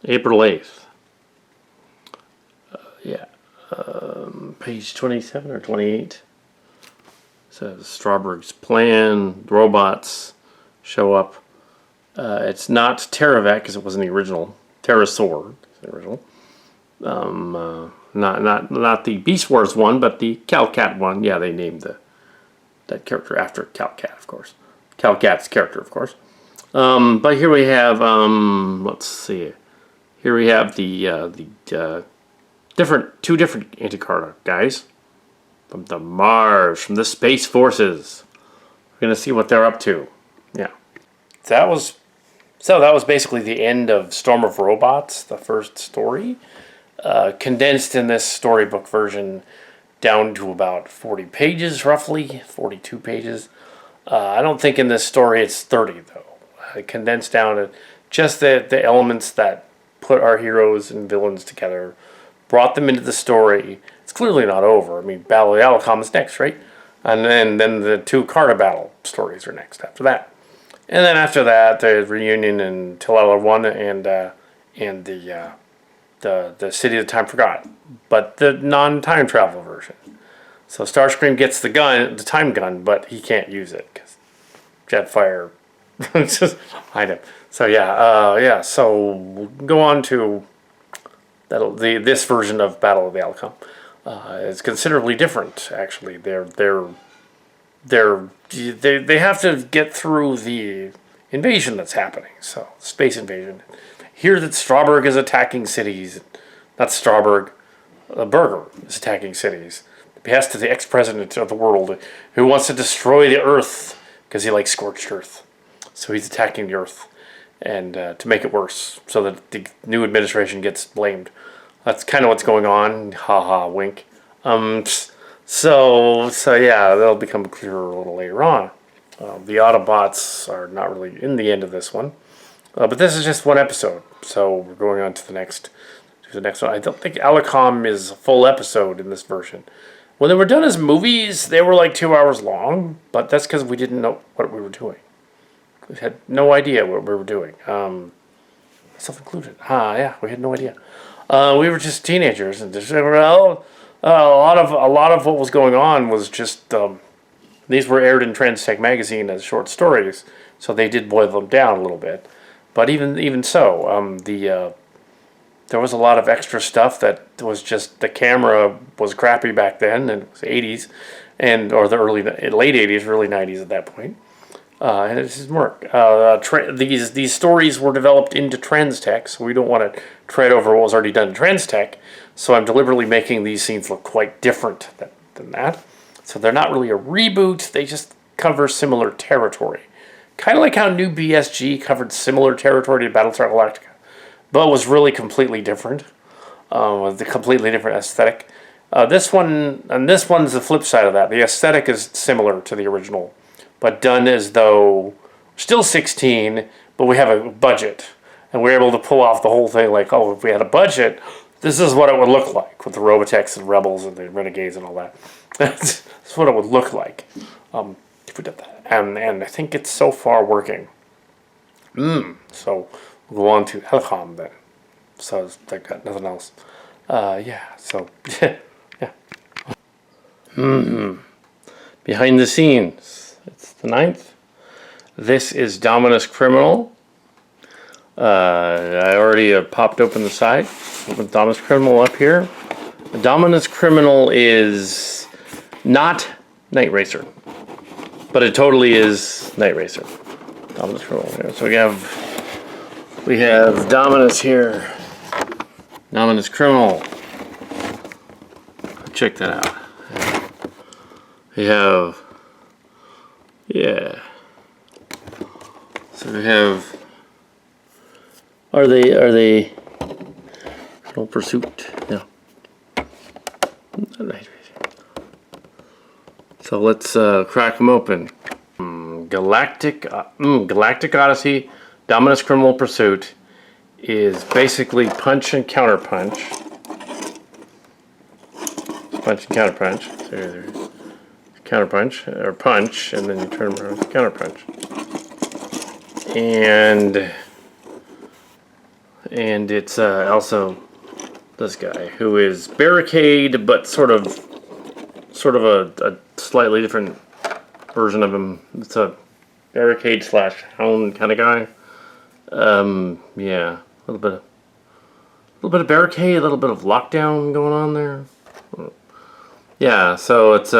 April 8th. Yeah. Page 27 or 28. Says Strawberg's plan. Robots show up. It's not Terravec because it wasn't the original. Terrasaur, the original. Not the Beast Wars one, but the Calcat one. Yeah, they named that character after Calcat, of course. Calcat's character, of course. But here we have, let's see. Here we have the two different Anticarta guys from the Mars, from the Space Forces. We're gonna see what they're up to. Yeah. That was basically the end of Storm of Robots, the first story, condensed in this storybook version down to about 40 pages, roughly 42 pages. I don't think in this story it's 30 though. Condensed down to just the elements that put our heroes and villains together, brought them into the story. It's clearly not over. I mean, Battle of the Alacom is next, right? And then the 2 Carta battle stories are next after that. And then after that, the reunion in Tillella 1 and the City of the Time Forgot, but the non-time travel version. So Starscream gets the time gun, but he can't use it because Jetfire just hide him. So yeah. So we'll go on to this version of Battle of the Alcom. It's considerably different, actually. They have to get through the invasion that's happening. So space invasion. Hear that Strawberg is attacking cities. Not Strawberg. Burger is attacking cities. The behest of the ex-president of the world who wants to destroy the Earth because he likes scorched Earth. So he's attacking the Earth and to make it worse so that the new administration gets blamed. That's kind of what's going on. Ha ha, wink. So yeah, that'll become clearer a little later on. The Autobots are not really in the end of this one, but this is just one episode. So we're going on to the next one. I don't think Alicom is a full episode in this version. When they were done as movies, they were like 2 hours long, but that's because we didn't know what we were doing. We had no idea what we were doing. Myself included. Yeah, we had no idea. We were just teenagers, and just, well, a lot of what was going on was just these were aired in Transtech magazine as short stories, so they did boil them down a little bit. But even so, there was a lot of extra stuff that was just the camera was crappy back then, and it was 80s, or the late 80s, early 90s at that point. And it just worked. These stories were developed into Transtech, so we don't want to tread over what was already done in Transtech. So I'm deliberately making these scenes look quite different than that. So they're not really a reboot, they just cover similar territory. Kind of like how New BSG covered similar territory to Battlestar Galactica, but was really completely different, with a completely different aesthetic. This one's the flip side of that. The aesthetic is similar to the original, but done as though still 16, but we have a budget. And we're able to pull off the whole thing like, oh, if we had a budget, this is what it would look like with the Robotechs and Rebels and the Renegades and all that. That's what it would look like if we did that. And I think it's so far working. So we'll go on to Alicom then. So I've got nothing else. So, yeah. Behind the scenes, it's the 9th. This is Dominus Criminal. I already popped open the site. Open Dominus Criminal up here. Dominus Criminal is not Night Racer, but it totally is Night Racer. Dominus Criminal here. So we have Dominus here. Dominus Criminal. Check that out. We have, So we have. Are they? Criminal Pursuit? No. Not Night Racer. So let's crack them open. Galactic Odyssey, Dominus Criminal Pursuit is basically punch and counter punch. Punch and counter punch. So there's counter punch or punch, and then you turn around to counter punch. And it's also this guy who is Barricade, but sort of a slightly different version of him. It's a Barricade / Hound kind of guy. A little bit of Barricade, a little bit of Lockdown going on there. Yeah, so it's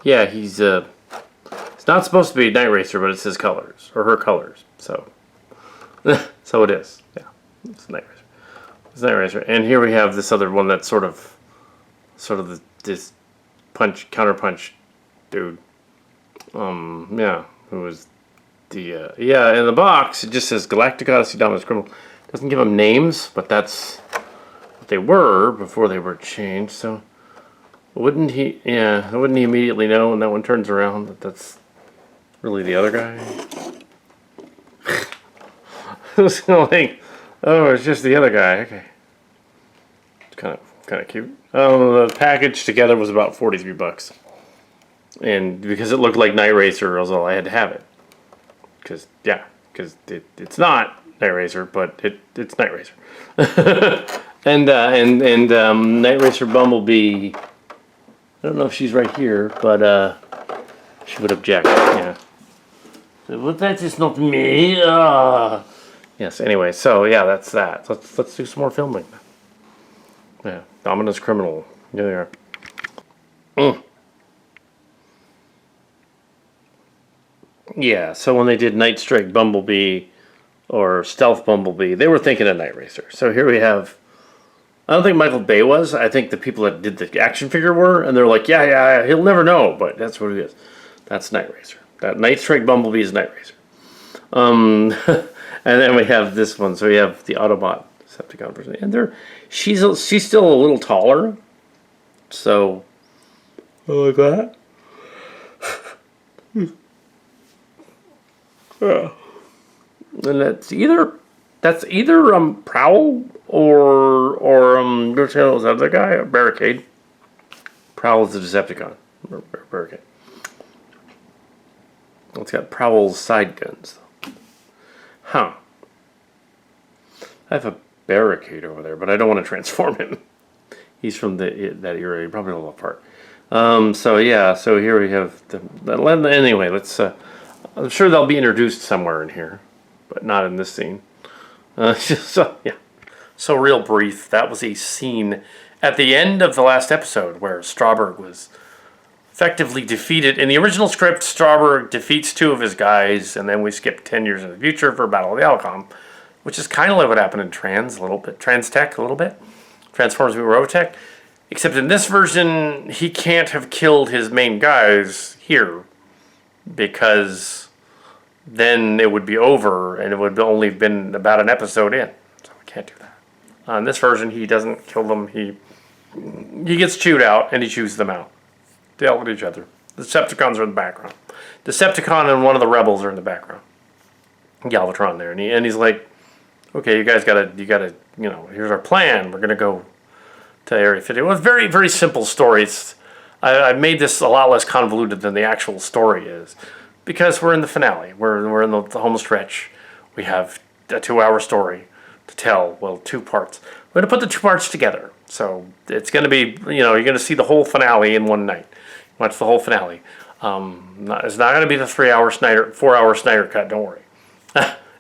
he's it's not supposed to be Night Racer, but it's his colors or her colors. So so it is. Yeah, it's Night Racer. It's Night Racer, and here we have this other one that's sort of this counter punch dude. Who was the in the box it just says Galactic Odyssey Dominus Criminal. Doesn't give them names, but that's what they were before they were changed. So wouldn't he immediately know when that one turns around that that's really the other guy? It was like, oh, it's just the other guy. Okay, it's kind of cute. The package together was about $43, and because it looked like Night Racer, also I had to have it. Because it's not Night Racer, but it's Night Racer. and Night Racer Bumblebee. I don't know if she's right here, but she would object. Yeah. But that is not me. Yes. Anyway, so yeah, that's that. Let's do some more filming. Yeah. Dominus Criminal. Here they are. Yeah, so when they did Night Strike Bumblebee or Stealth Bumblebee, they were thinking of Night Racer. So here we have, I don't think Michael Bay was. I think the people that did the action figure were, and they're like, yeah, he'll never know, but that's what it is. That's Night Racer. That Night Strike Bumblebee is Night Racer. And then we have this one. So we have the Autobot Decepticon person. And she's still a little taller. So, like that. Yeah. And that's either Prowl or what's the other guy? Barricade. Prowl is the Decepticon. Barricade. It's got Prowl's side guns. Huh. I have a Barricade over there, but I don't want to transform him. He's from that era. He probably a little apart. So here we have anyway. Let's. I'm sure they'll be introduced somewhere in here, but not in this scene. So real brief. That was a scene at the end of the last episode where Strawberg was effectively defeated. In the original script, Strawberg defeats 2 of his guys, and then we skip 10 years in the future for Battle of the Alcom, which is kind of like what happened in Trans a little bit. Trans-Tech a little bit. Transformers v. Robotech. Except in this version, he can't have killed his main guys here, because then it would be over, and it would have only been about an episode in. So we can't do that. In this version, he doesn't kill them. He gets chewed out, and he chews them out. They all at each other. The Decepticons are in the background. Decepticon and one of the rebels are in the background. Galvatron there, and he's like, okay, you gotta, here's our plan. We're gonna go to Area 50. It was a very, very simple story. I made this a lot less convoluted than the actual story is, because we're in the finale. We're in the home stretch. We have a 2-hour story to tell. Well, 2 parts. We're gonna put the 2 parts together. So it's gonna be, you're gonna see the whole finale in one night. Watch the whole finale. It's not gonna be the 4-hour Snyder cut. Don't worry.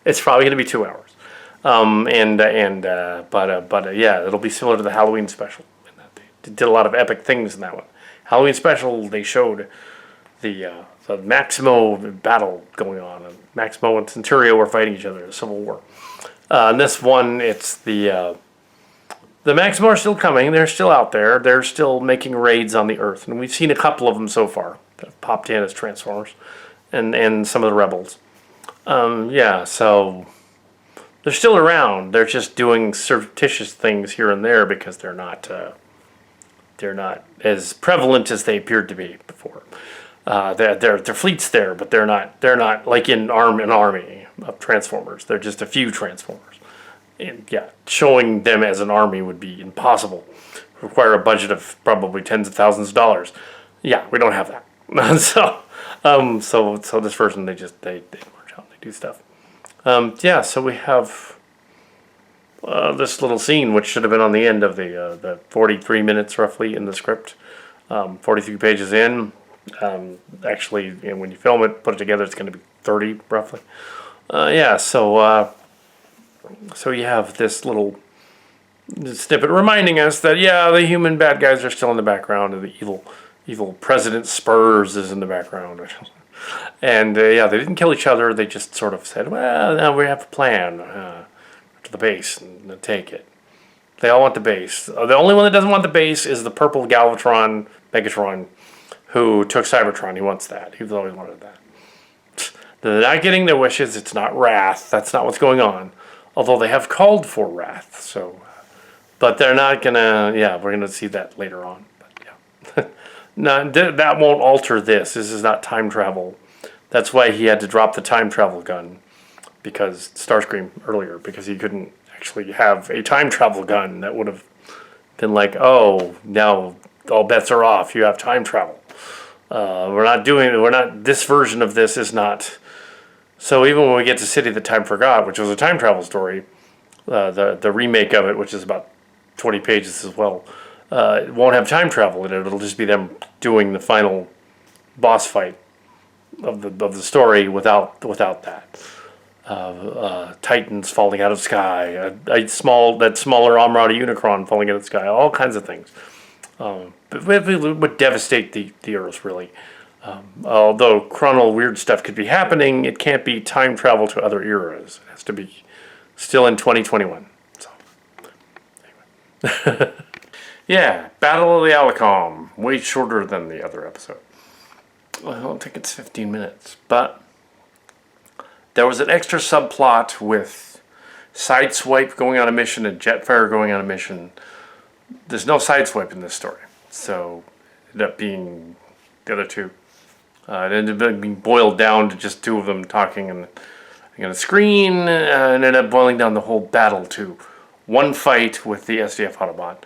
It's probably gonna be 2 hours. Yeah, it'll be similar to the Halloween special. They did a lot of epic things in that one. Halloween special, they showed the Maximo battle going on. And Maximo and Centurio were fighting each other in a civil war. In this one, it's the Maximo are still coming. They're still out there. They're still making raids on the Earth, and we've seen a couple of them so far that have popped in as Transformers, and some of the rebels. So they're still around. They're just doing surreptitious things here and there because they're not as prevalent as they appeared to be before. Their fleet's there, but they're not like an army of Transformers. They're just a few Transformers. And showing them as an army would be impossible. Require a budget of probably tens of thousands of dollars. Yeah, we don't have that. So this version they march out, they do stuff. So we have this little scene, which should have been on the end of the 43 minutes roughly in the script. 43 pages in. Actually, when you film it, put it together, it's going to be 30 roughly. So you have this little snippet reminding us that the human bad guys are still in the background, and the evil President Spurs is in the background. And they didn't kill each other. They just sort of said, well, now we have a plan to the base and take it. They all want the base. The only one that doesn't want the base is the purple Galvatron, Megatron, who took Cybertron. He wants that. He's always wanted that. They're not getting their wishes. It's not Wrath. That's not what's going on. Although they have called for Wrath. But they're not going to... Yeah, we're going to see that later on. But no, that won't alter this. This is not time travel. That's why he had to drop the time travel gun. Because Starscream earlier. Because he couldn't actually have a time travel gun that would have been like, oh, now all bets are off. You have time travel. This version of this is not. So even when we get to City That Time Forgot, which was a time travel story, the remake of it, which is about 20 pages as well, it won't have time travel in it. It'll just be them doing the final boss fight of the story without that. Titans falling out of the sky, that smaller Armada Unicron falling out of the sky, all kinds of things. But it would devastate the Earth, really. Although chronal weird stuff could be happening, it can't be time travel to other eras. It has to be still in 2021. So, anyway. Battle of the Alicom. Way shorter than the other episode. Well, I don't think it's 15 minutes. But there was an extra subplot with Sideswipe going on a mission and Jetfire going on a mission. There's no Sideswipe in this story. So it ended up being the other two. It ended up being boiled down to just two of them talking on a screen, and ended up boiling down the whole battle to one fight with the SDF Autobot,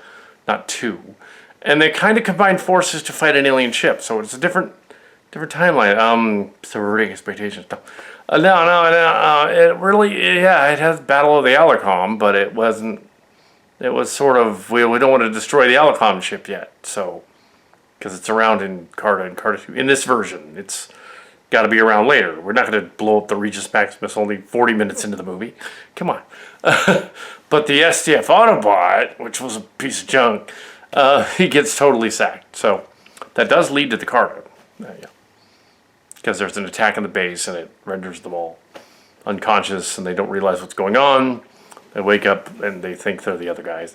not two. And they kind of combined forces to fight an alien ship, so it's a different timeline. So we're reading expectations now. No. It really, yeah, it has Battle of the Alarcom, but it wasn't. It was sort of, we don't want to destroy the Alarcom ship yet, so, because it's around in Carta and Carta 2. In this version, it's got to be around later. We're not going to blow up the Regis Maximus only 40 minutes into the movie. Come on. But the SDF Autobot, which was a piece of junk, he gets totally sacked. So that does lead to the Carta. Yeah. Because there's an attack on the base and it renders them all unconscious and they don't realize what's going on. They wake up and they think they're the other guys.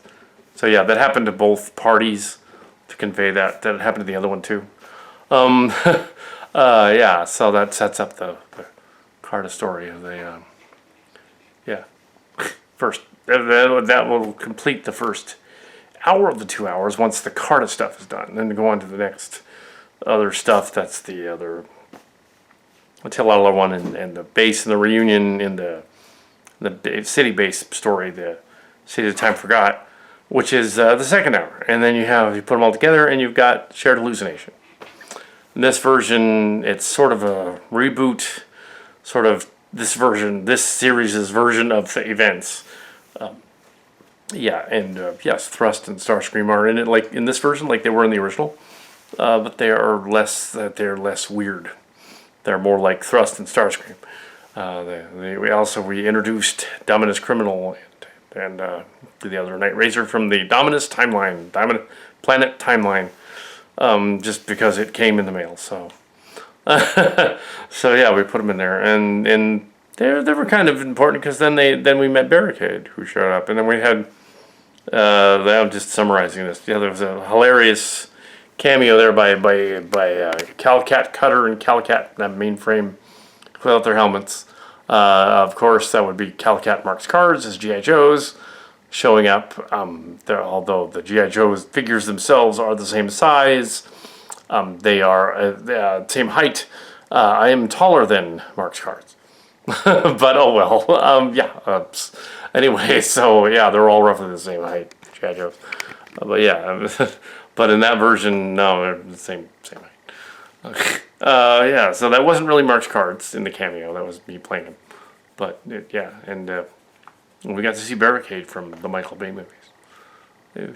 So yeah, that happened to both parties to convey that. That happened to the other one too. Yeah, so that sets up the Carta story of the, yeah. First, that will complete the first hour of the 2 hours once the Carta stuff is done. Then to go on to the next other stuff, that's the other Tillella one and the base and the reunion in the city base story, the City of Time Forgot, which is the second hour. And then you put them all together and you've got Shared Hallucination. In this version, it's sort of a reboot, sort of this series' version of the events. Yes, Thrust and Starscream are in it, like in this version, like they were in the original, but they're less weird. They're more like Thrust and Starscream. We introduced Dominus Criminal and the other Night Razor from the Dominus timeline, Planet timeline, just because it came in the mail. So, so yeah, we put them in there, and they were kind of important because then we met Barricade, who showed up, and then we had. I'm just summarizing this. Yeah, there was a hilarious cameo there by Calcat Cutter and Calcat, that mainframe, without their helmets. Of course, that would be Calcat Mark's cards as G.I. Joes showing up. Although the G.I. Joe's figures themselves are the same size, they are same height. I am taller than Mark's cards. But oh well. Anyway, so yeah, they're all roughly the same height, G.I. Joes. But yeah, but in that version, no, they're the same height. Yeah, so that wasn't really Mark's cards in the cameo. That was me playing him. But and we got to see Barricade from the Michael Bay movies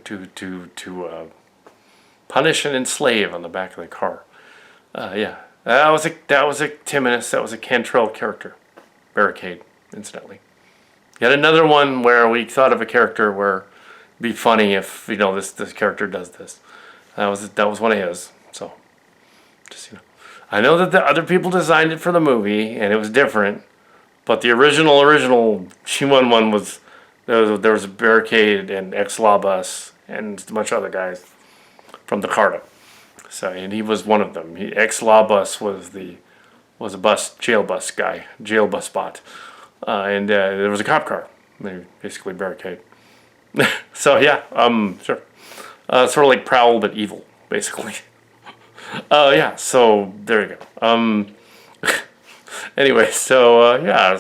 to punish and enslave on the back of the car. Yeah, that was a Timonus. That was a Cantrell character, Barricade, incidentally. Yet another one where we thought of a character where it'd be funny if this character does this. That was one of his. So just I know that the other people designed it for the movie and it was different, but the original G11 was there was a Barricade and Ex-Labus and a bunch of other guys from the Carta. So and he was one of them. Ex-Labus was a jail bus guy, jail bus bot. And there was a cop car, basically Barricade. So yeah, sure. Sort of like Prowl, but evil, basically. Yeah, so there you go. Anyway, so yeah,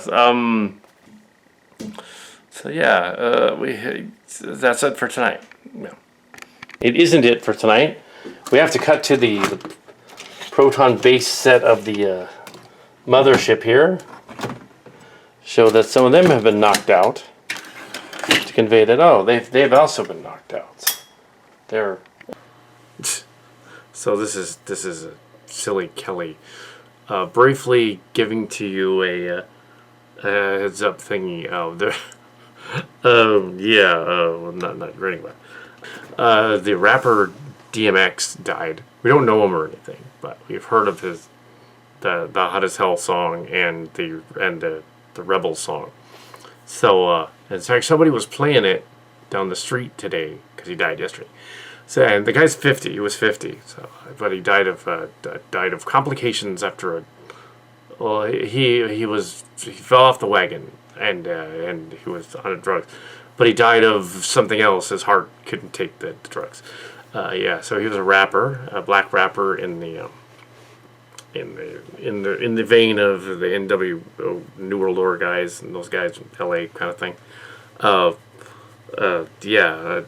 that's it for tonight. Yeah. It isn't it for tonight. We have to cut to the proton base set of the mothership here. Show that some of them have been knocked out to convey that they've also been knocked out. They're so this is a silly Kelly briefly giving to you a heads up thingy. Not reading about the rapper DMX died. We don't know him or anything, but we've heard of the Hot as Hell song and the Rebel song. So, in fact, somebody was playing it down the street today because he died yesterday. So, and the guy's 50. He was 50. So, but he died of complications after he fell off the wagon and he was on drugs, but he died of something else. His heart couldn't take the drugs. Yeah, so he was a rapper, a black rapper in the in the vein of the NWO New World Order guys and those guys in LA kind of thing. Yeah,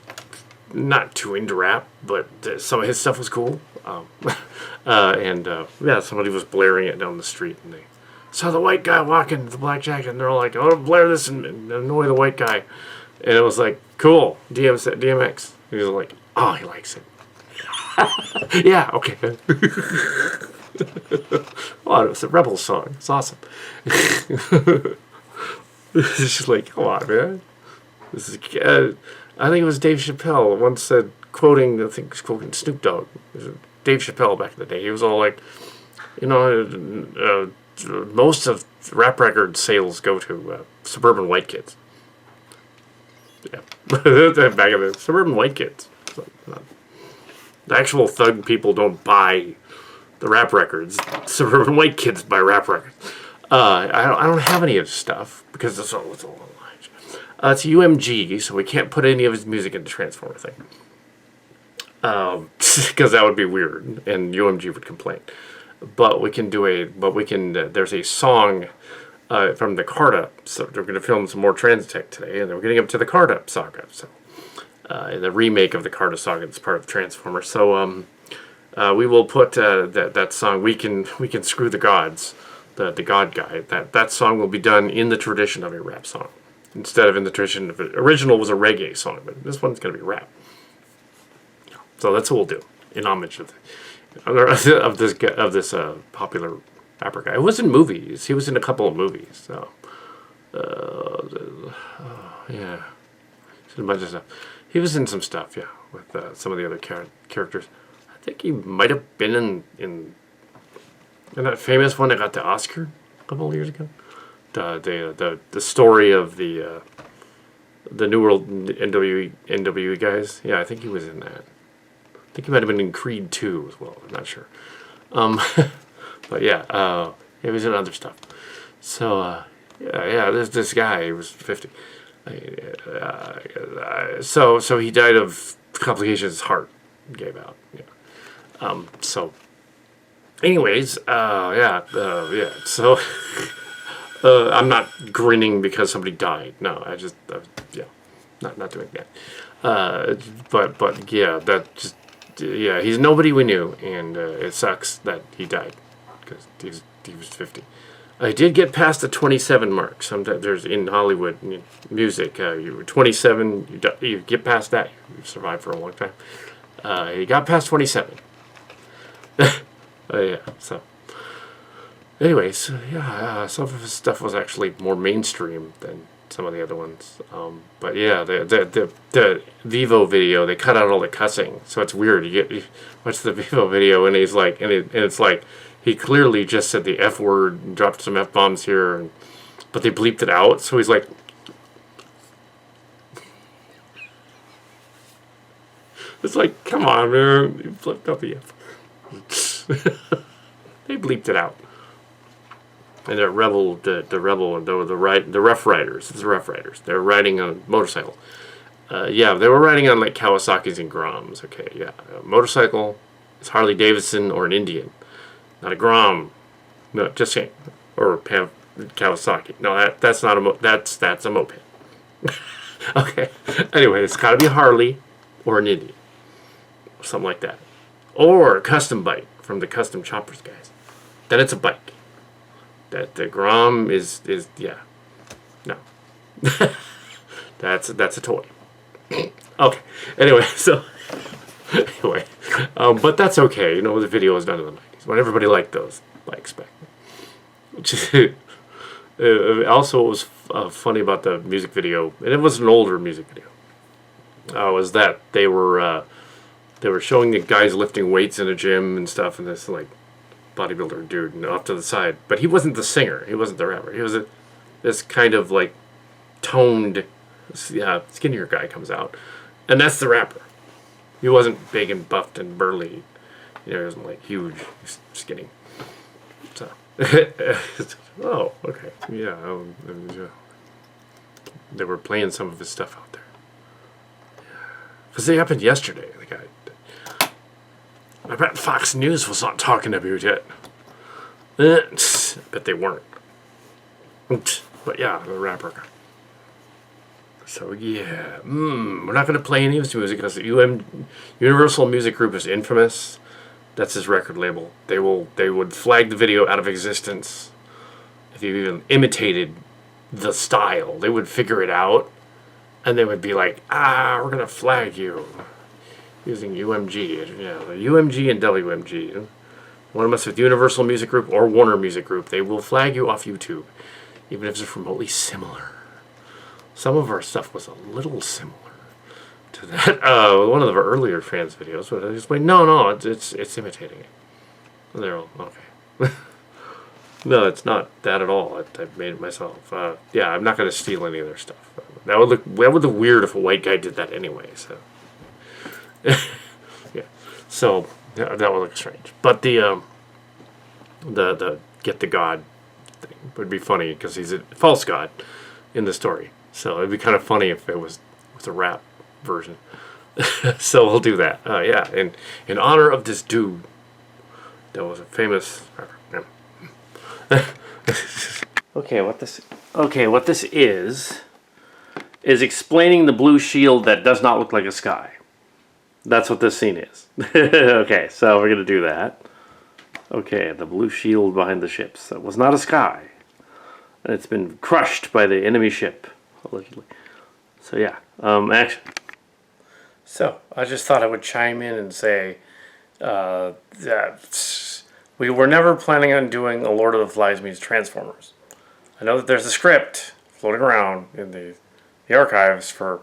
not too into rap, but some of his stuff was cool. Yeah, somebody was blaring it down the street, and they saw the white guy walking with the black jacket, and they're all like, "Oh, blare this and annoy the white guy," and it was like, "Cool, DMX." He was like, "Oh, he likes it." Yeah, okay. Oh, it was a Rebel song. It's awesome. It's just like, come on, man. This is. I think it was Dave Chappelle once said, quoting Snoop Dogg. Dave Chappelle back in the day. He was all like, most of rap record sales go to suburban white kids. Yeah, back in the suburban white kids. So, the actual thug people don't buy the rap records. Suburban white kids buy rap records. I don't have any of his stuff because it's all online. It's UMG, so we can't put any of his music in the Transformer thing. Because that would be weird, and UMG would complain. But we can there's a song from the Card Up. So they're going to film some more Transtech today, and we're getting up to the Card Up saga. So the remake of the Card Up saga is part of Transformer. So we will put that song. We can screw the gods, the God guy. That song will be done in the tradition of a rap song, instead of in the tradition of original was a reggae song, but this one's going to be rap. So that's what we'll do in homage of this popular rapper guy. He was in movies. He was in a couple of movies. So yeah, he's in a bunch of stuff. He was in some stuff, yeah, with some of the other characters. I think he might have been in that famous one that got the Oscar a couple of years ago. The story of the New World NWE guys. Yeah, I think he was in that. I think he might have been in Creed 2 as well. I'm not sure. But yeah, he was in other stuff. So yeah, this guy, he was 50. So he died of complications. His heart gave out. Yeah. So, anyways, yeah. So. I'm not grinning because somebody died. No, yeah, not doing that. But yeah, yeah, he's nobody we knew, and it sucks that he died because he was 50. I did get past the 27 mark. Sometimes there's in Hollywood music, you were 27, you get past that, you survive for a long time. He got past 27. Yeah, so. Anyways, yeah, some of his stuff was actually more mainstream than some of the other ones. But yeah, the Vivo video, they cut out all the cussing, so it's weird. You watch the Vivo video, and he's like, and it's like he clearly just said the F word, and dropped some F bombs here, but they bleeped it out. So he's like, it's like, come on, man, you flipped up the F. They bleeped it out. And the Rough Riders. It's the Rough Riders. They're riding on a motorcycle. Yeah, they were riding on like Kawasaki's and Groms. Okay, yeah. A motorcycle is Harley Davidson or an Indian. Not a Grom. No, just saying. Or Kawasaki. No, that's not a that's a moped. Okay. Anyway, it's got to be Harley or an Indian. Or something like that. Or a custom bike from the Custom Choppers guys. Then it's a bike. That the Grom is yeah, no, that's a toy. Okay, anyway, so anyway, but that's okay. You know, the video was done in the 90s when everybody liked those bikes back then. Also, what was funny about the music video, and it was an older music video, was that they were showing the guys lifting weights in a gym and stuff, and this like bodybuilder dude off to the side, but he wasn't the singer, he wasn't the rapper, he was this kind of like toned skinnier guy comes out, and that's the rapper. He wasn't big and buffed and burly, he wasn't like huge, skinny. So oh, okay, yeah, They were playing some of his stuff out there. Because it happened yesterday. The guy. I bet Fox News was not talking about it. I bet they weren't. But yeah, the rapper guy. So yeah, we're not going to play any of his music because Universal Music Group is infamous. That's his record label. They would flag the video out of existence if you even imitated the style. They would figure it out, and they would be like, we're going to flag you using UMG. Yeah, the UMG and WMG. One of us with Universal Music Group or Warner Music Group, they will flag you off YouTube, even if it's remotely similar. Some of our stuff was a little similar to that. One of the earlier fans' videos, but I just went, no, it's imitating it. And they're all, okay. No, it's not that at all. I've made it myself. Yeah, I'm not going to steal any of their stuff. That would look weird if a white guy did that anyway. So, yeah. So that would look strange. But the get the god thing would be funny because he's a false god in the story. So it'd be kind of funny if it was with a rap version. So we'll do that. Yeah, in honor of this dude that was a famous rapper. Yeah. Okay, what this is explaining the blue shield that does not look like a sky. That's what this scene is. Okay, so we're gonna do that. Okay, the blue shield behind the ships. That was not a sky. It's been crushed by the enemy ship, allegedly. So yeah, action. So I just thought I would chime in and say that we were never planning on doing a Lord of the Flies meets Transformers. I know that there's a script floating around in the archives for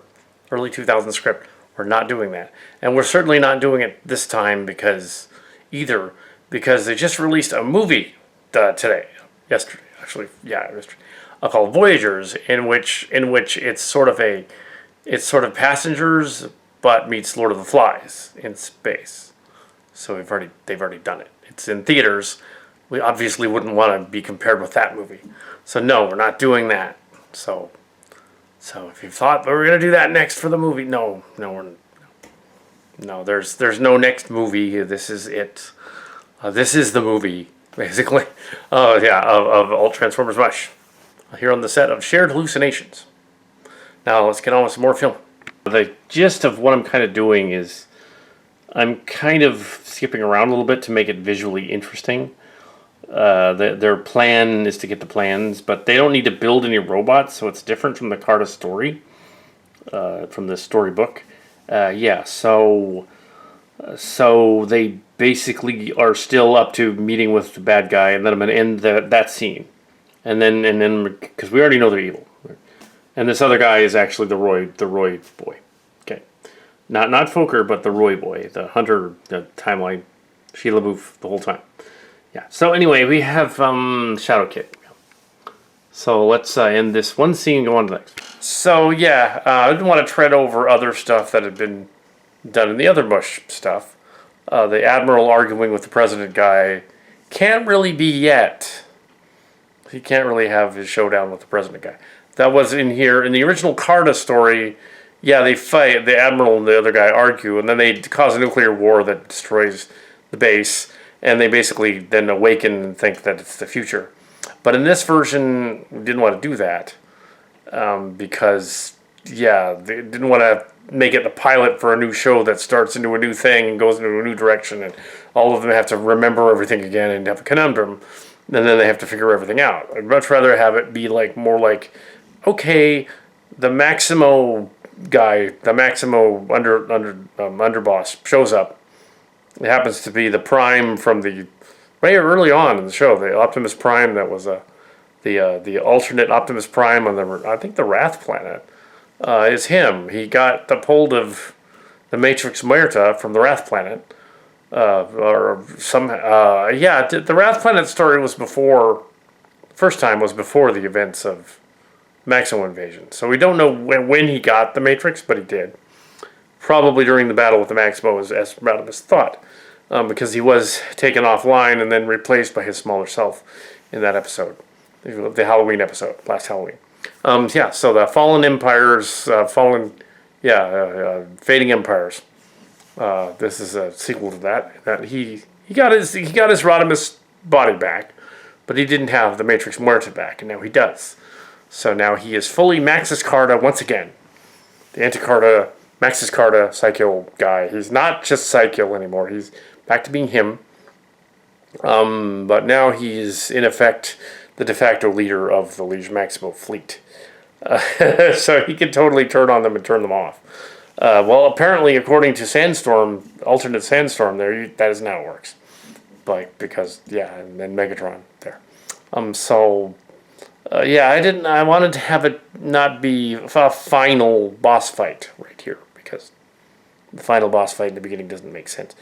early 2000 script. We're not doing that. And we're certainly not doing it this time because they just released a movie yesterday, actually, yeah, called Voyagers, in which it's sort of Passengers but meets Lord of the Flies in space. So they've already done it. It's in theaters. We obviously wouldn't want to be compared with that movie. So no, we're not doing that. So if you thought we were going to do that next for the movie, no, there's no next movie. This is it. This is the movie, basically. Of Alt Transformers MUSH. Here on the set of Shared Hallucinations. Now let's get on with some more film. The gist of what I'm kind of doing is I'm kind of skipping around a little bit to make it visually interesting. Their plan is to get the plans, but they don't need to build any robots, so it's different from the Carta story, from the storybook. So they basically are still up to meeting with the bad guy, and then I'm going to end that scene. And then because we already know they're evil. And this other guy is actually the Roy boy. Okay. Not Fokker, but the Roy boy, the hunter, the timeline, Sheila Booth the whole time. Yeah. So anyway, we have Shadow Kid. So let's end this one scene and go on to the next. So yeah, I didn't want to tread over other stuff that had been done in the other MUSH stuff. The Admiral arguing with the President guy can't really be yet. He can't really have his showdown with the President guy. That was in here. In the original Carta story, yeah, they fight. The Admiral and the other guy argue, and then they cause a nuclear war that destroys the base, and they basically then awaken and think that it's the future. But in this version, we didn't want to do that because, yeah, they didn't want to make it the pilot for a new show that starts into a new thing and goes into a new direction, and all of them have to remember everything again and have a conundrum, and then they have to figure everything out. I'd much rather have it be more like, okay, the Maximo guy, the Maximo underboss shows up. It happens to be the Prime from the way early on in the show, the Optimus Prime that was the alternate Optimus Prime on the Wrath planet. Is him. He got the hold of the Matrix Muerta from the Wrath planet. The Wrath planet story was first time was before the events of Maximo Invasion. So we don't know when he got the Matrix, but he did. Probably during the battle with the Maximo, as Rodimus thought. Because he was taken offline and then replaced by his smaller self in that episode. The Halloween episode, last Halloween. Yeah, so the Fallen Empires, Fading Empires. This is a sequel to that. That he got his Rodimus body back, but he didn't have the Matrix Muerta back, and now he does. So now he is fully Maxis Carta once again. The Anticarta, Maxis Carta, Psycho guy. He's not just Psycho anymore. He's back to being him. But now he's, in effect, the de facto leader of the Legion Maximo fleet. So he can totally turn on them and turn them off. Well, apparently, according to Sandstorm, alternate Sandstorm, that isn't how it works. Because and then Megatron there. I wanted to have it not be a final boss fight right here, because the final boss fight in the beginning doesn't make sense.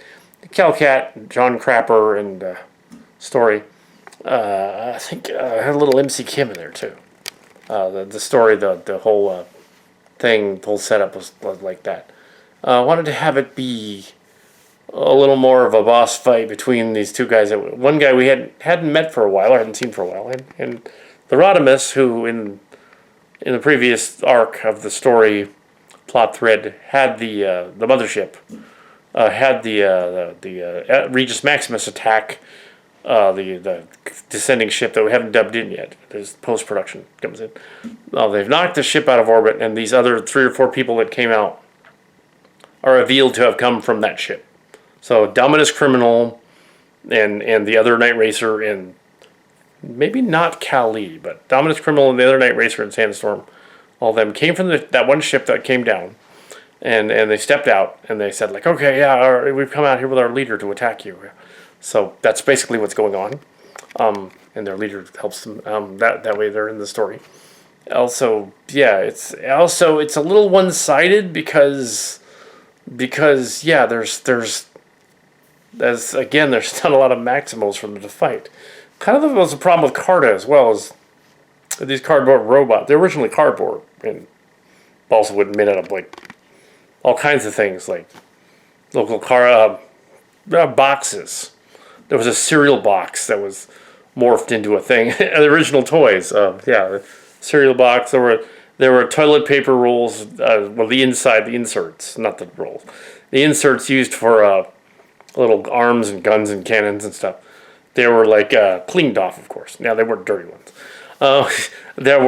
Calcat, John Crapper, and Story. I think had a little MC Kim in there too. The story, the whole thing, the whole setup was like that. I wanted to have it be a little more of a boss fight between these two guys. One guy we hadn't met for a while, or hadn't seen for a while, and the Rodimus, who in the previous arc of the story plot thread had the mothership, had the Regis Maximus attack the descending ship that we haven't dubbed in yet. There's post-production comes in. They've knocked the ship out of orbit, and these other 3 or 4 people that came out are revealed to have come from that ship. So Dominus Criminal and the other Night Racer, and maybe not Kali, but Dominus Criminal and the other Night Racer and Sandstorm, all of them came from that one ship that came down, and they stepped out, and they said, like, okay, yeah, we've come out here with our leader to attack you. So that's basically what's going on, and their leader helps them. That way they're in the story. Also, it's a little one-sided because there's not a lot of Maximals for them to fight. Kind of was a problem with Carta as well, as these cardboard robots. They're originally cardboard, and also would made out of like all kinds of things, like local boxes. There was a cereal box that was morphed into a thing. The original toys, the cereal box. There were toilet paper rolls. The inserts, not the rolls. The inserts used for little arms and guns and cannons and stuff. They were like cleaned off, of course. Now they weren't dirty ones. There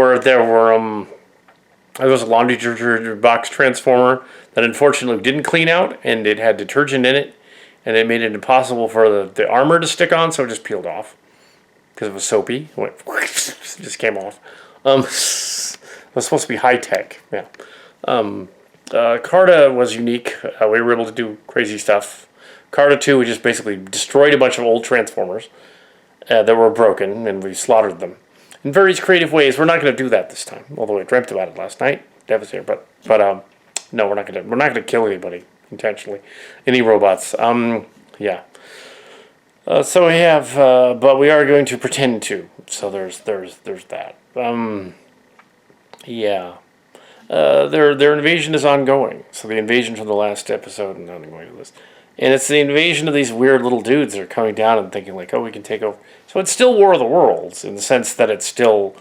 was a laundry detergent box transformer that unfortunately didn't clean out, and it had detergent in it, and it made it impossible for the armor to stick on, so it just peeled off because it was soapy. It just came off. It was supposed to be high tech. Yeah. Carta was unique. We were able to do crazy stuff. Carta 2, we just basically destroyed a bunch of old Transformers that were broken, and we slaughtered them in various creative ways. We're not going to do that this time, although I dreamt about it last night. Devastating, but no, we're not going to kill anybody intentionally. Any robots. So we have, but we are going to pretend to. So there's that. Their invasion is ongoing. So the invasion from the last episode, and I'm going to list. And it's the invasion of these weird little dudes that are coming down and thinking like, oh, we can take over. So it's still War of the Worlds in the sense that it's still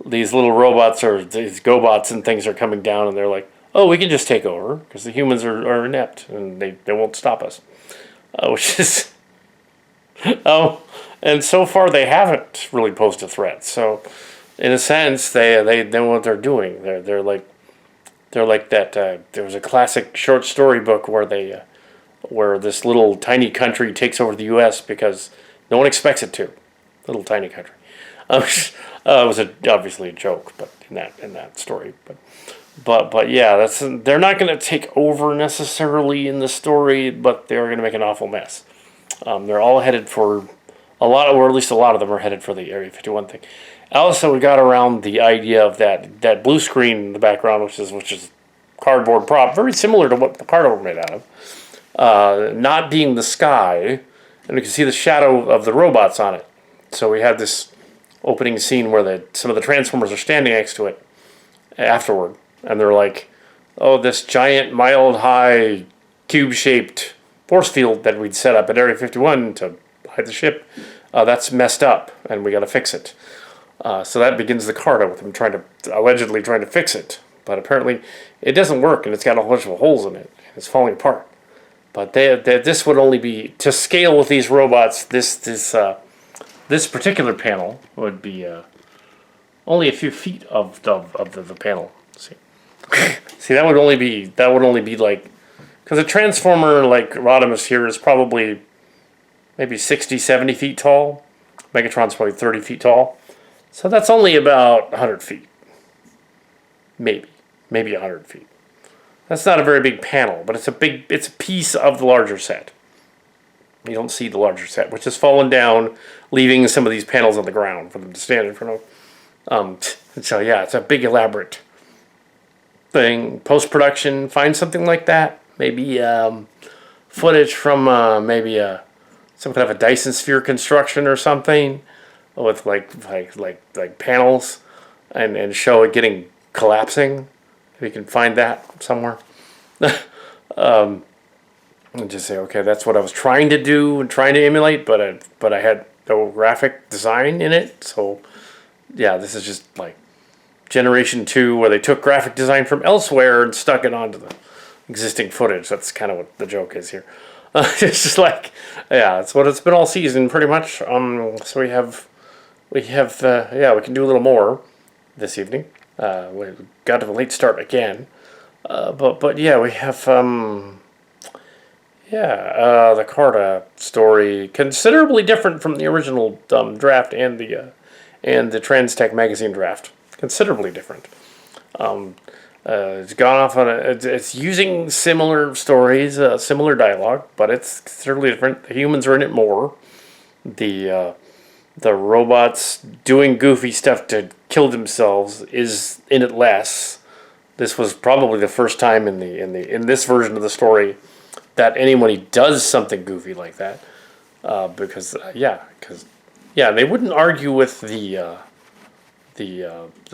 these little robots or these GoBots and things are coming down, and they're like, oh, we can just take over because the humans are inept and they won't stop us. Which is... and so far they haven't really posed a threat. So in a sense, they know what they're doing. They're like that. There was a classic short story book where this little tiny country takes over the U.S. because no one expects it to. Little tiny country. It was obviously a joke, but in that story, but yeah, they're not going to take over necessarily in the story, but they're going to make an awful mess. They're all headed for or at least a lot of them are headed for the Area 51 thing. Also, we got around the idea of that blue screen in the background, which is cardboard prop, very similar to what the Carta were made out of. Not being the sky, and we can see the shadow of the robots on it. So we had this opening scene where some of the Transformers are standing next to it afterward, and they're like, oh, this giant, mile-high, cube-shaped force field that we'd set up at Area 51 to hide the ship, that's messed up, and we got to fix it. So that begins the Carta with him allegedly trying to fix it. But apparently it doesn't work, and it's got a whole bunch of holes in it, and it's falling apart. But this would only be, to scale with these robots, this particular panel would be only a few feet of the panel. See, see, that would only be like, because a transformer like Rodimus here is probably maybe 60, 70 feet tall. Megatron's probably 30 feet tall. So that's only about 100 feet. Maybe 100 feet. That's not a very big panel, but it's a piece of the larger set. You don't see the larger set, which has fallen down, leaving some of these panels on the ground for them to stand in front of. So yeah, it's a big elaborate thing. Post-production, find something like that. Maybe footage from maybe some kind of a Dyson sphere construction or something, with like panels, and show it collapsing. If you can find that somewhere. And just say, okay, that's what I was trying to do and trying to emulate, but I had no graphic design in it. So yeah, this is just like Generation 2, where they took graphic design from elsewhere and stuck it onto the existing footage. That's kind of what the joke is here. It's just like, yeah, it's what it's been all season pretty much. So we can do a little more this evening. We got to a late start again, but yeah, we have the Carta story, considerably different from the original draft and the Transtech magazine draft. Considerably different. It's gone off on it's using similar stories, similar dialogue, but it's considerably different. The humans are in it more. The robots doing goofy stuff to kill themselves is in it less. This was probably the first time in this version of the story that anybody does something goofy like that. Because they wouldn't argue with the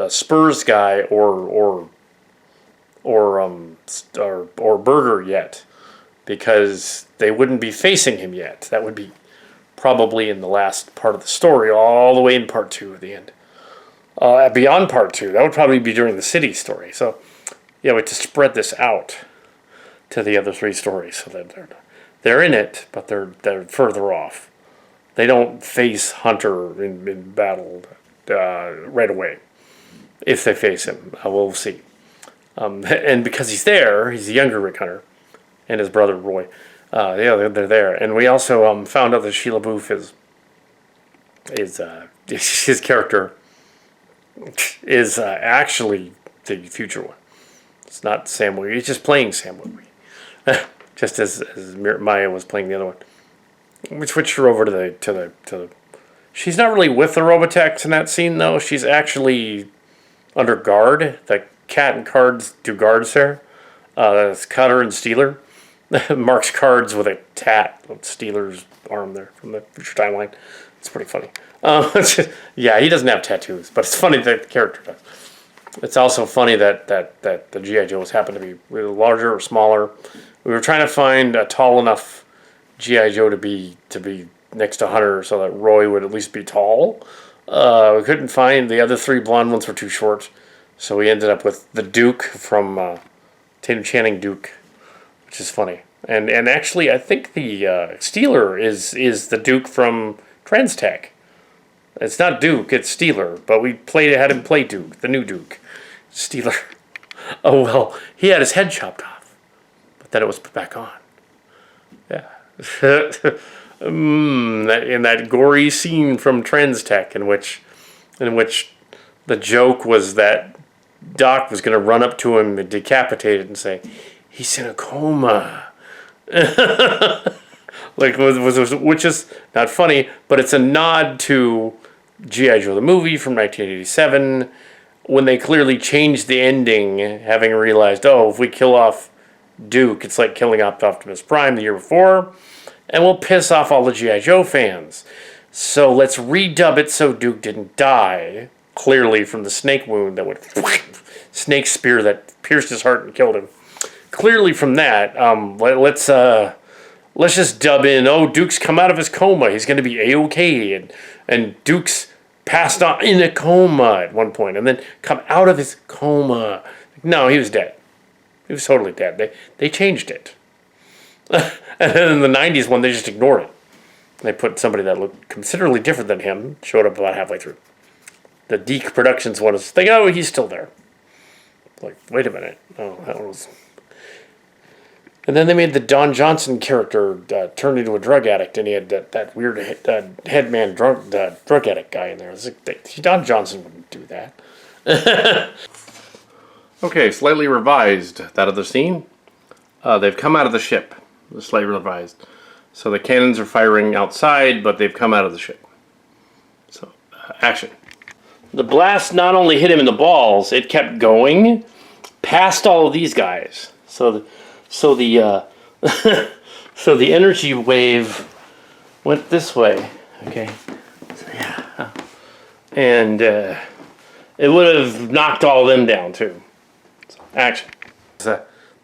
Spurs guy or Burger yet, because they wouldn't be facing him yet. That would be probably in the last part of the story, all the way in part 2 at the end. Beyond part 2, that would probably be during the city story. So yeah, we have to spread this out to the other 3 stories, so that they're in it, but they're further off. They don't face Hunter in battle right away. If they face him, we'll see. And because he's there, he's the younger Rick Hunter, and his brother Roy. They're there. And we also found out that Sheila Booth is his character is actually the future one. It's not Sam Witwer. He's just playing Sam Witwer, just as Maya was playing the other one. We switched her over to the. She's not really with the Robotechs in that scene though. She's actually under guard. The cat and cards do guards there. That's Cutter and Steeler. Marks cards with a tat of Steeler's arm there from the future timeline. It's pretty funny. Yeah, he doesn't have tattoos, but it's funny that the character does. It's also funny that the G.I. Joes happen to be either larger or smaller. We were trying to find a tall enough G.I. Joe to be next to Hunter so that Roy would at least be tall. We couldn't find the other 3 blonde ones, were too short. So we ended up with the Duke from Tatum Channing Duke, which is funny. And actually, I think the Steeler is the Duke from Transtech. It's not Duke, it's Steeler, but we had him play Duke, the new Duke. Steeler. Oh, well, he had his head chopped off, but then it was put back on. Yeah. In that gory scene from Transtech in which the joke was that Doc was going to run up to him and decapitate it and say, "He's in a coma." Which is not funny, but it's a nod to G.I. Joe the movie from 1987, when they clearly changed the ending, having realized, if we kill off Duke, it's like killing off Optimus Prime the year before, and we'll piss off all the G.I. Joe fans. So let's redub it so Duke didn't die, clearly from the snake wound that went snake spear that pierced his heart and killed him. Clearly from that, let's just dub in, Duke's come out of his coma, he's going to be A-OK, and Duke's passed on in a coma at one point, and then come out of his coma. No, he was dead. He was totally dead. They changed it. And then in the 90s one, they just ignored it. They put somebody that looked considerably different than him, showed up about halfway through. The Deke Productions one is thinking, oh, he's still there. Like, wait a minute. Oh, that was... And then they made the Don Johnson character turn into a drug addict, and he had that weird headman drug addict guy in there. I was like, Don Johnson wouldn't do that. Okay, slightly revised. That other scene. They've come out of the ship. Slightly revised. So the cannons are firing outside, but they've come out of the ship. So, action. The blast not only hit him in the balls, it kept going past all of these guys. So the energy wave went this way. Okay. So, yeah. And it would have knocked all of them down too. So, action. This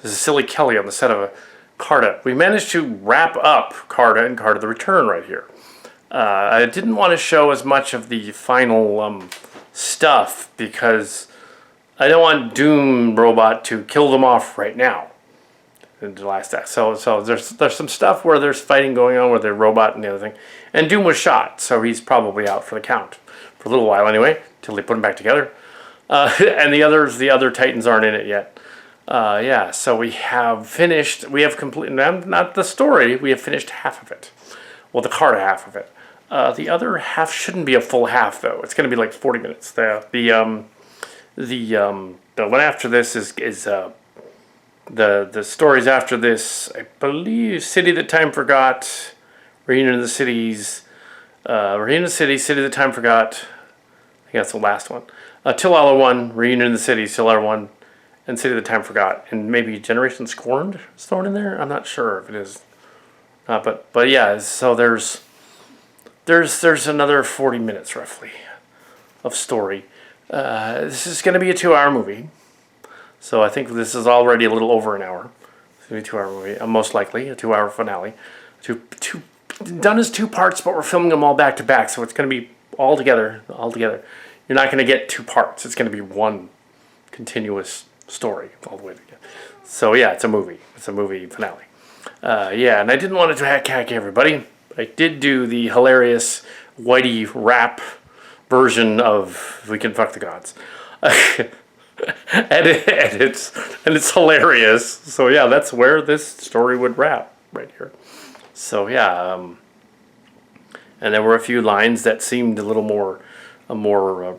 is Silly Kelly on the set of a Carta. We managed to wrap up Carta and Carta the Return right here. I didn't want to show as much of the final stuff because I don't want Doom Robot to kill them off right now. In the last act. So there's some stuff where there's fighting going on with the robot and the other thing. And Doom was shot, so he's probably out for the count. For a little while anyway, till they put him back together. And the other Titans aren't in it yet. Yeah, so we have completed, not the story, we have finished half of it. Well, the Carta half of it. The other half shouldn't be a full half, though. It's going to be like 40 minutes. The one after this is the stories after this, I believe, City That Time Forgot, Reunion of the Cities, Reunion of the City, City That Time Forgot, I think that's the last one. Till Hour 1, Reunion of the Cities, Till Hour 1, and City That Time Forgot, and maybe Generation Scorned is thrown in there. I'm not sure if it is, but yeah. So there's another 40 minutes roughly of story. This is going to be a 2-hour movie, so I think this is already a little over an hour. It's going to be a 2-hour movie, most likely a 2-hour finale. Done as 2 parts, but we're filming them all back to back, so it's going to be all together. You're not going to get 2 parts. It's going to be one continuous story all the way together. So yeah, it's a movie. It's a movie finale. Yeah, and I didn't want to hack everybody. I did do the hilarious Whitey rap version of "We Can Fuck the Gods," and it's hilarious. So yeah, that's where this story would wrap right here. So yeah, and there were a few lines that seemed a little more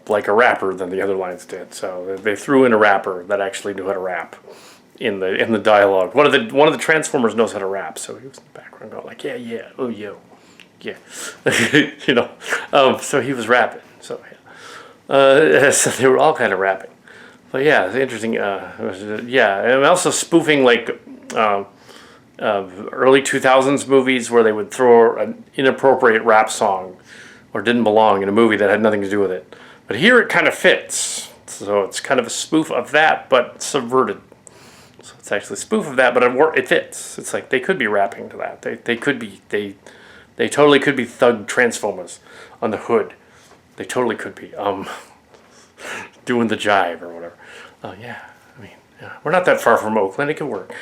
like a rapper than the other lines did. So they threw in a rapper that actually knew how to rap in the dialogue. One of the Transformers knows how to rap, so he was in the background going like, yeah, oh yo, yeah, you know. So he was rapping. So yeah, so they were all kind of rapping. But yeah, it's interesting. Yeah, and also spoofing like early 2000s movies where they would throw an inappropriate rap song or didn't belong in a movie that had nothing to do with it. But here it kind of fits. So it's kind of a spoof of that, but subverted. So it's actually a spoof of that, but it fits. It's like they could be rapping to that. They totally could be Thug Transformers on the hood. They totally could be doing the jive or whatever. Yeah, I mean, yeah, we're not that far from Oakland. It could work.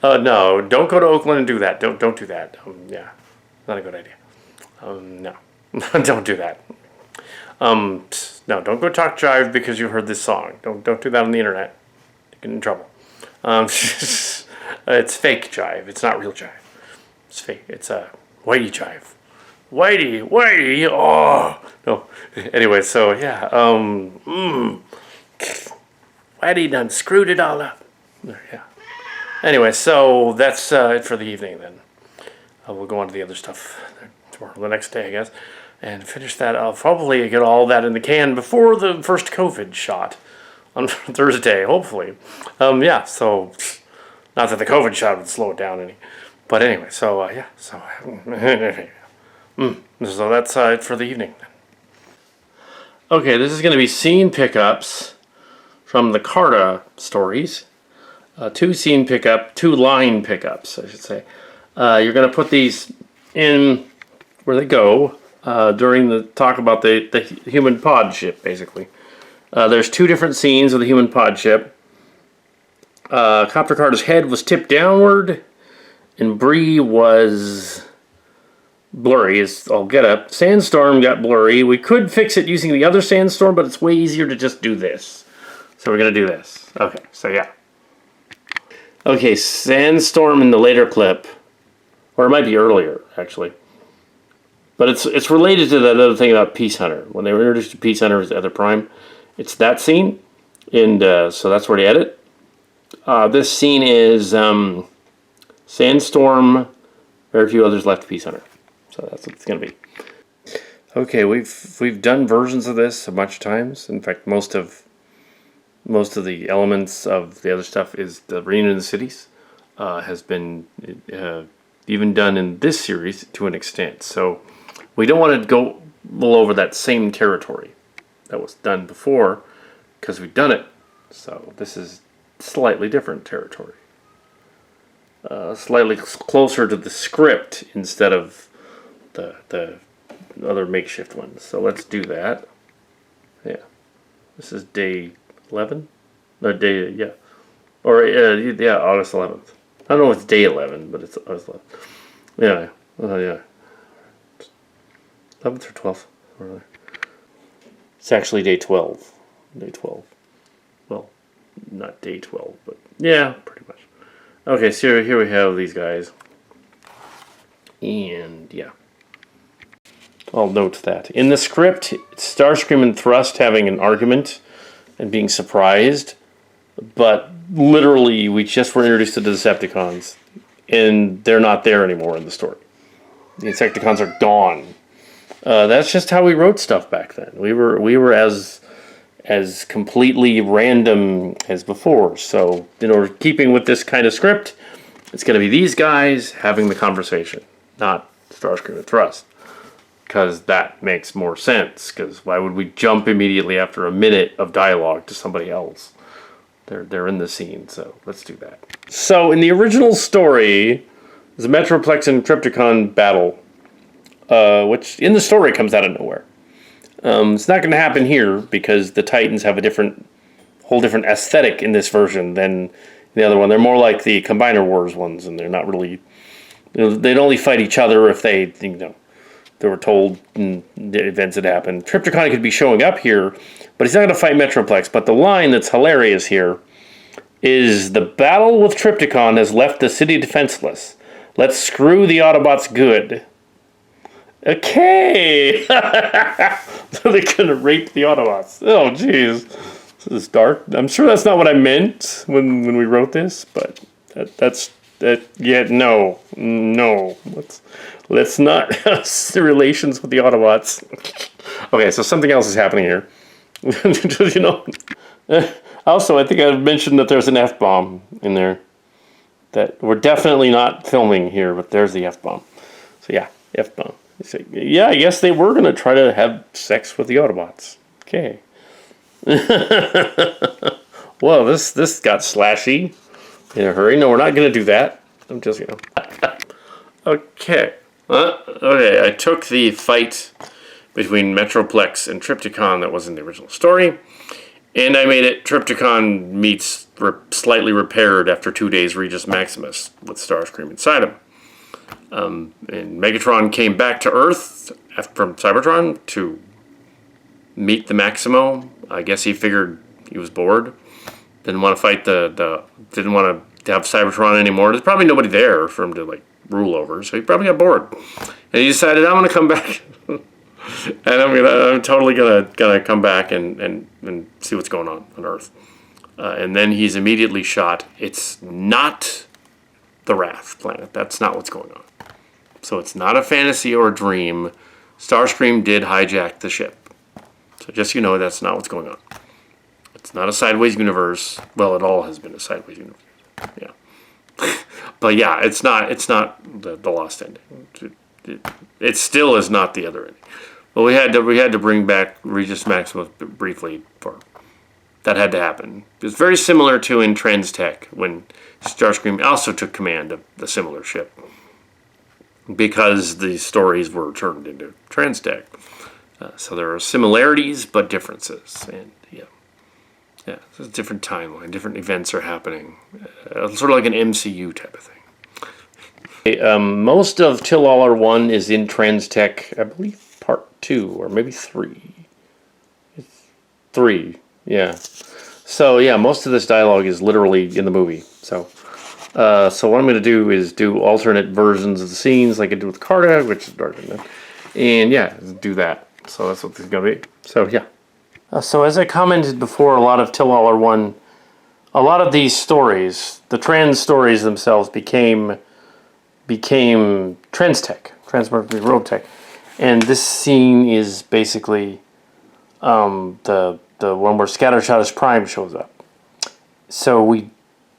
No, don't go to Oakland and do that. Don't do that. Yeah, not a good idea. No, don't do that. No, don't go talk jive because you heard this song. Don't do that on the internet. You get in trouble. It's fake jive. It's not real jive. It's fake. It's a Whitey jive. Whitey. Oh no. Anyway, so yeah. Whitey done screwed it all up. Yeah. Anyway, so that's it for the evening then. We'll go on to the other stuff tomorrow, the next day, I guess, and finish that. I'll probably get all that in the can before the first COVID shot on Thursday, hopefully. Yeah, so not that the COVID shot would slow it down any, but anyway, so yeah, so so that's it for the evening. Okay, this is going to be scene pickups from the Carta stories. 2 line pickups, I should say. You're going to put these in where they go, during the talk about the human pod ship, basically. There's two different scenes of the human pod ship. Copter Carter's head was tipped downward, and Bree was blurry as all get up. Sandstorm got blurry. We could fix it using the other Sandstorm, but it's way easier to just do this. So we're going to do this. Okay, so yeah. Okay, Sandstorm in the later clip, or it might be earlier, actually. But it's related to that other thing about Peace Hunter. When they were introduced to Peace Hunter as the other Prime, it's that scene, and so that's where they edit. This scene is Sandstorm, very few others left Peace Hunter. So that's what it's going to be. Okay, we've done versions of this a bunch of times. In fact, most of the elements of the other stuff is the Reunion of the Cities has been even done in this series to an extent. So we don't want to go all over that same territory that was done before because we've done it. So this is slightly different territory. Slightly closer to the script instead of the other makeshift ones. So let's do that. Yeah. This is day 11? No, day, yeah. Or, yeah, August 11th. I don't know if it's day 11, but it's August 11th. Yeah. Yeah. 11th or 12th? It's actually day 12. Day 12. Well, not day 12, but yeah, pretty much. Okay, so here we have these guys. And, yeah. I'll note that. In the script, it's Starscream and Thrust having an argument and being surprised, but literally we just were introduced to the Decepticons, and they're not there anymore in the story. The Insecticons are gone. That's just how we wrote stuff back then. We were as completely random as before. So, keeping with this kind of script, it's going to be these guys having the conversation, not Starscream and Thrust. Because that makes more sense. Because why would we jump immediately after a minute of dialogue to somebody else? They're in the scene, so let's do that. So in the original story, there's a Metroplex and Trypticon battle, which in the story comes out of nowhere. It's not going to happen here because the Titans have a whole different aesthetic in this version than the other one. They're more like the Combiner Wars ones, and they're not really. They'd only fight each other if they were told the events that happened. Trypticon could be showing up here, but he's not going to fight Metroplex. But the line that's hilarious here is, the battle with Trypticon has left the city defenseless. Let's screw the Autobots good. Okay! So they're going to rape the Autobots. Oh, jeez. This is dark. I'm sure that's not what I meant when we wrote this, but that's... Yeah, no. Let's not have relations with the Autobots. Okay, so something else is happening here. Also, I think I've mentioned that there's an F-bomb in there. That we're definitely not filming here, but there's the F-bomb. So yeah, F-bomb. Yeah, I guess they were going to try to have sex with the Autobots. Okay. Well, this got slashy in a hurry. No, we're not going to do that. I'm just going to... Okay. Okay, I took the fight between Metroplex and Trypticon that was in the original story, and I made it Trypticon meets slightly repaired after 2 days Regis Maximus with Starscream inside him. And Megatron came back to Earth from Cybertron to meet the Maximo. I guess he figured he was bored. Didn't want to fight didn't want to have Cybertron anymore. There's probably nobody there for him to rule over, so he probably got bored. And he decided, I'm gonna come back and I'm totally gonna come back and see what's going on Earth. And then he's immediately shot. It's not the Wrath planet. That's not what's going on. So it's not a fantasy or a dream. Starscream did hijack the ship. So just that's not what's going on. It's not a sideways universe. Well, it all has been a sideways universe. Yeah. But yeah, it's not the lost ending. It still is not the other ending. But we had to bring back Regis Maximus briefly for that had to happen. It was very similar to in Transtech when Starscream also took command of the similar ship. because the stories were turned into Transtech. So there are similarities but differences, and yeah, it's a different timeline, different events are happening, sort of like an MCU type of thing. Most of Till All Are One is in Transtech, I believe, part 2 or maybe 3. It's 3, yeah. So yeah, most of this dialogue is literally in the movie. So what I'm going to do is do alternate versions of the scenes, like I did with Carta, which is darker than, and yeah, do that. So that's what this is going to be. So yeah. So as I commented before, a lot of Till All Are One, a lot of these stories, the trans stories themselves became Transtech, Transformers Road Tech, and this scene is basically the one where Scattershot Prime shows up. So we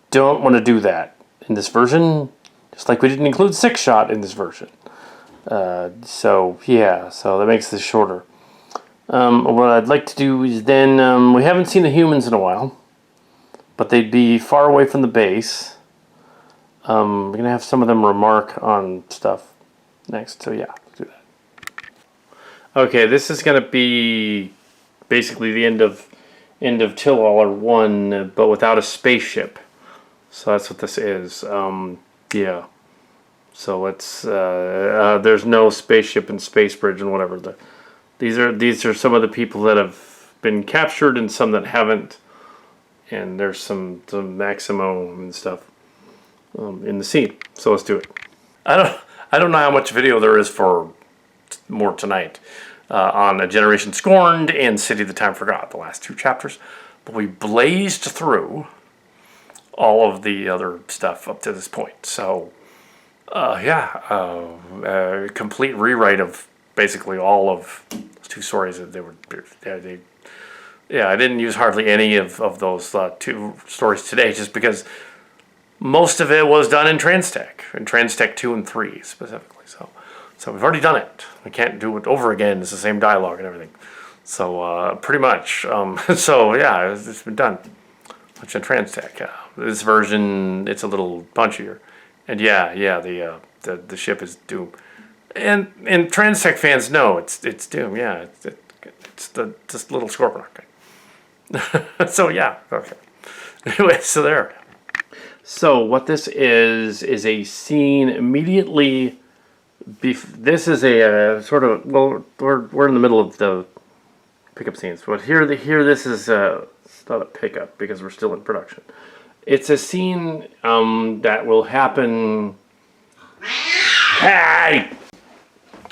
don't want to do that in this version, just like we didn't include Six Shot in this version. So that makes this shorter. What I'd like to do is then, we haven't seen the humans in a while, but they'd be far away from the base. We're going to have some of them remark on stuff next, so yeah, let's do that. Okay, this is going to be basically the end of Till All Are One, but without a spaceship. So that's what this is. Yeah. So let's. There's no spaceship and space bridge and whatever. These are some of the people that have been captured and some that haven't. And there's some Maximo and stuff in the scene. So let's do it. I don't know how much video there is for more tonight on A Generation Scorned and City the Time Forgot, the last 2 chapters. But we blazed through all of the other stuff up to this point. So, complete rewrite of basically all of those 2 stories. I didn't use hardly any of those 2 stories today, just because most of it was done in Transtech 2 and 3 specifically. So we've already done it. We can't do it over again. It's the same dialogue and everything. So pretty much. So yeah, it's been done. Much in Transtech. This version, it's a little punchier, and the ship is Doom, and Transtech fans know it's Doom. Yeah, it's this little Scorpion. So yeah, okay. Anyway, so there. So what this is a scene immediately. This is a sort of, well, we're in the middle of the pickup scenes, but here this is it's not a pickup because we're still in production. It's a scene that will happen. Hey!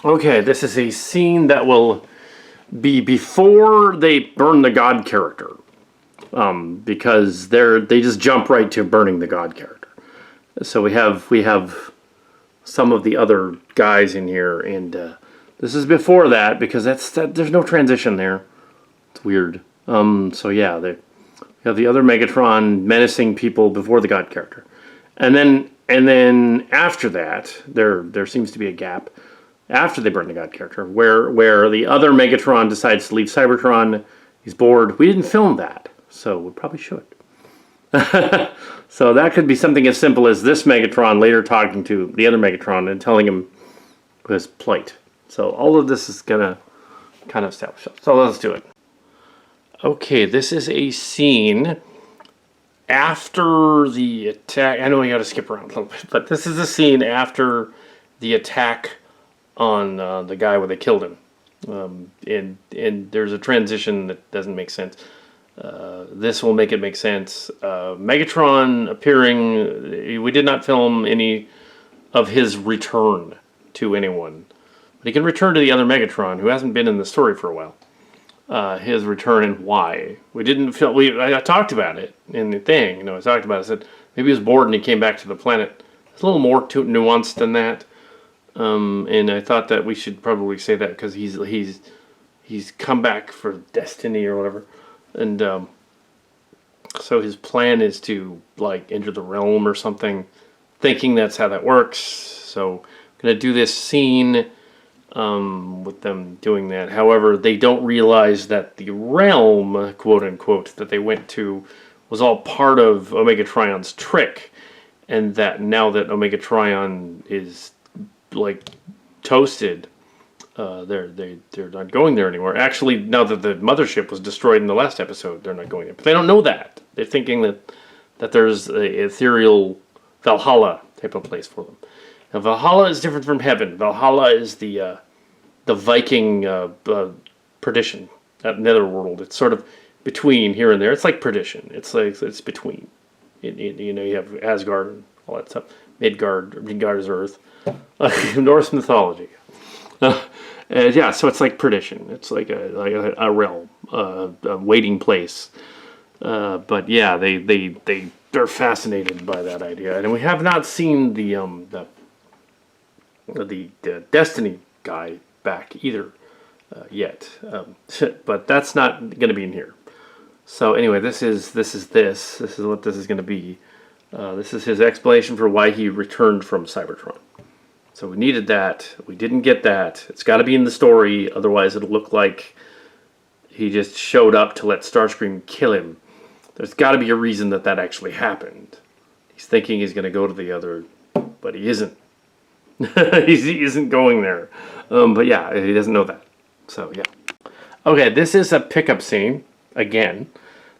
Okay, this is a scene that will be before they burn the God character, because they just jump right to burning the God character. So we have some of the other guys in here, and this is before that because there's no transition there. It's weird. So yeah, they have the other Megatron menacing people before the God character, and then after that, there seems to be a gap after they burn the God character, where the other Megatron decides to leave Cybertron. He's bored. We didn't film that, so we probably should. So that could be something as simple as this Megatron later talking to the other Megatron and telling him his plight. So all of this is gonna kind of establish. So let's do it. Okay, this is a scene after the attack. I know you got to skip around a little bit, but this is a scene after the attack on the guy where they killed him. And there's a transition that doesn't make sense. This will make it make sense. Megatron appearing. We did not film any of his return to anyone, but he can return to the other Megatron who hasn't been in the story for a while. His return and why. We didn't film. I talked about it in the thing. I talked about it. I said maybe he was bored and he came back to the planet. It's a little more nuanced than that. And I thought that we should probably say that because he's come back for destiny or whatever. And so his plan is to enter the realm or something, thinking that's how that works. So I'm going to do this scene with them doing that. However, they don't realize that the realm, quote unquote, that they went to was all part of Omega Trion's trick, and that now that Omega Trion is like toasted. They're not going there anymore. Actually, now that the mothership was destroyed in the last episode, they're not going there. But they don't know that. They're thinking that there's a ethereal Valhalla type of place for them. Now, Valhalla is different from heaven. Valhalla is the Viking perdition, that netherworld. It's sort of between here and there. It's like perdition. It's between. You know, you have Asgard and all that stuff. Midgard is Earth. Norse mythology. Yeah, so it's like perdition. It's like a realm, a waiting place. But yeah, they're fascinated by that idea, and we have not seen the Destiny guy back either yet. But that's not going to be in here. So anyway, this is what this is going to be. This is his explanation for why he returned from Cybertron. So we needed that. We didn't get that. It's got to be in the story, otherwise it'll look like he just showed up to let Starscream kill him. There's got to be a reason that actually happened. He's thinking he's going to go to the other, but he isn't. He isn't going there. But yeah, he doesn't know that. So yeah. Okay, this is a pickup scene again.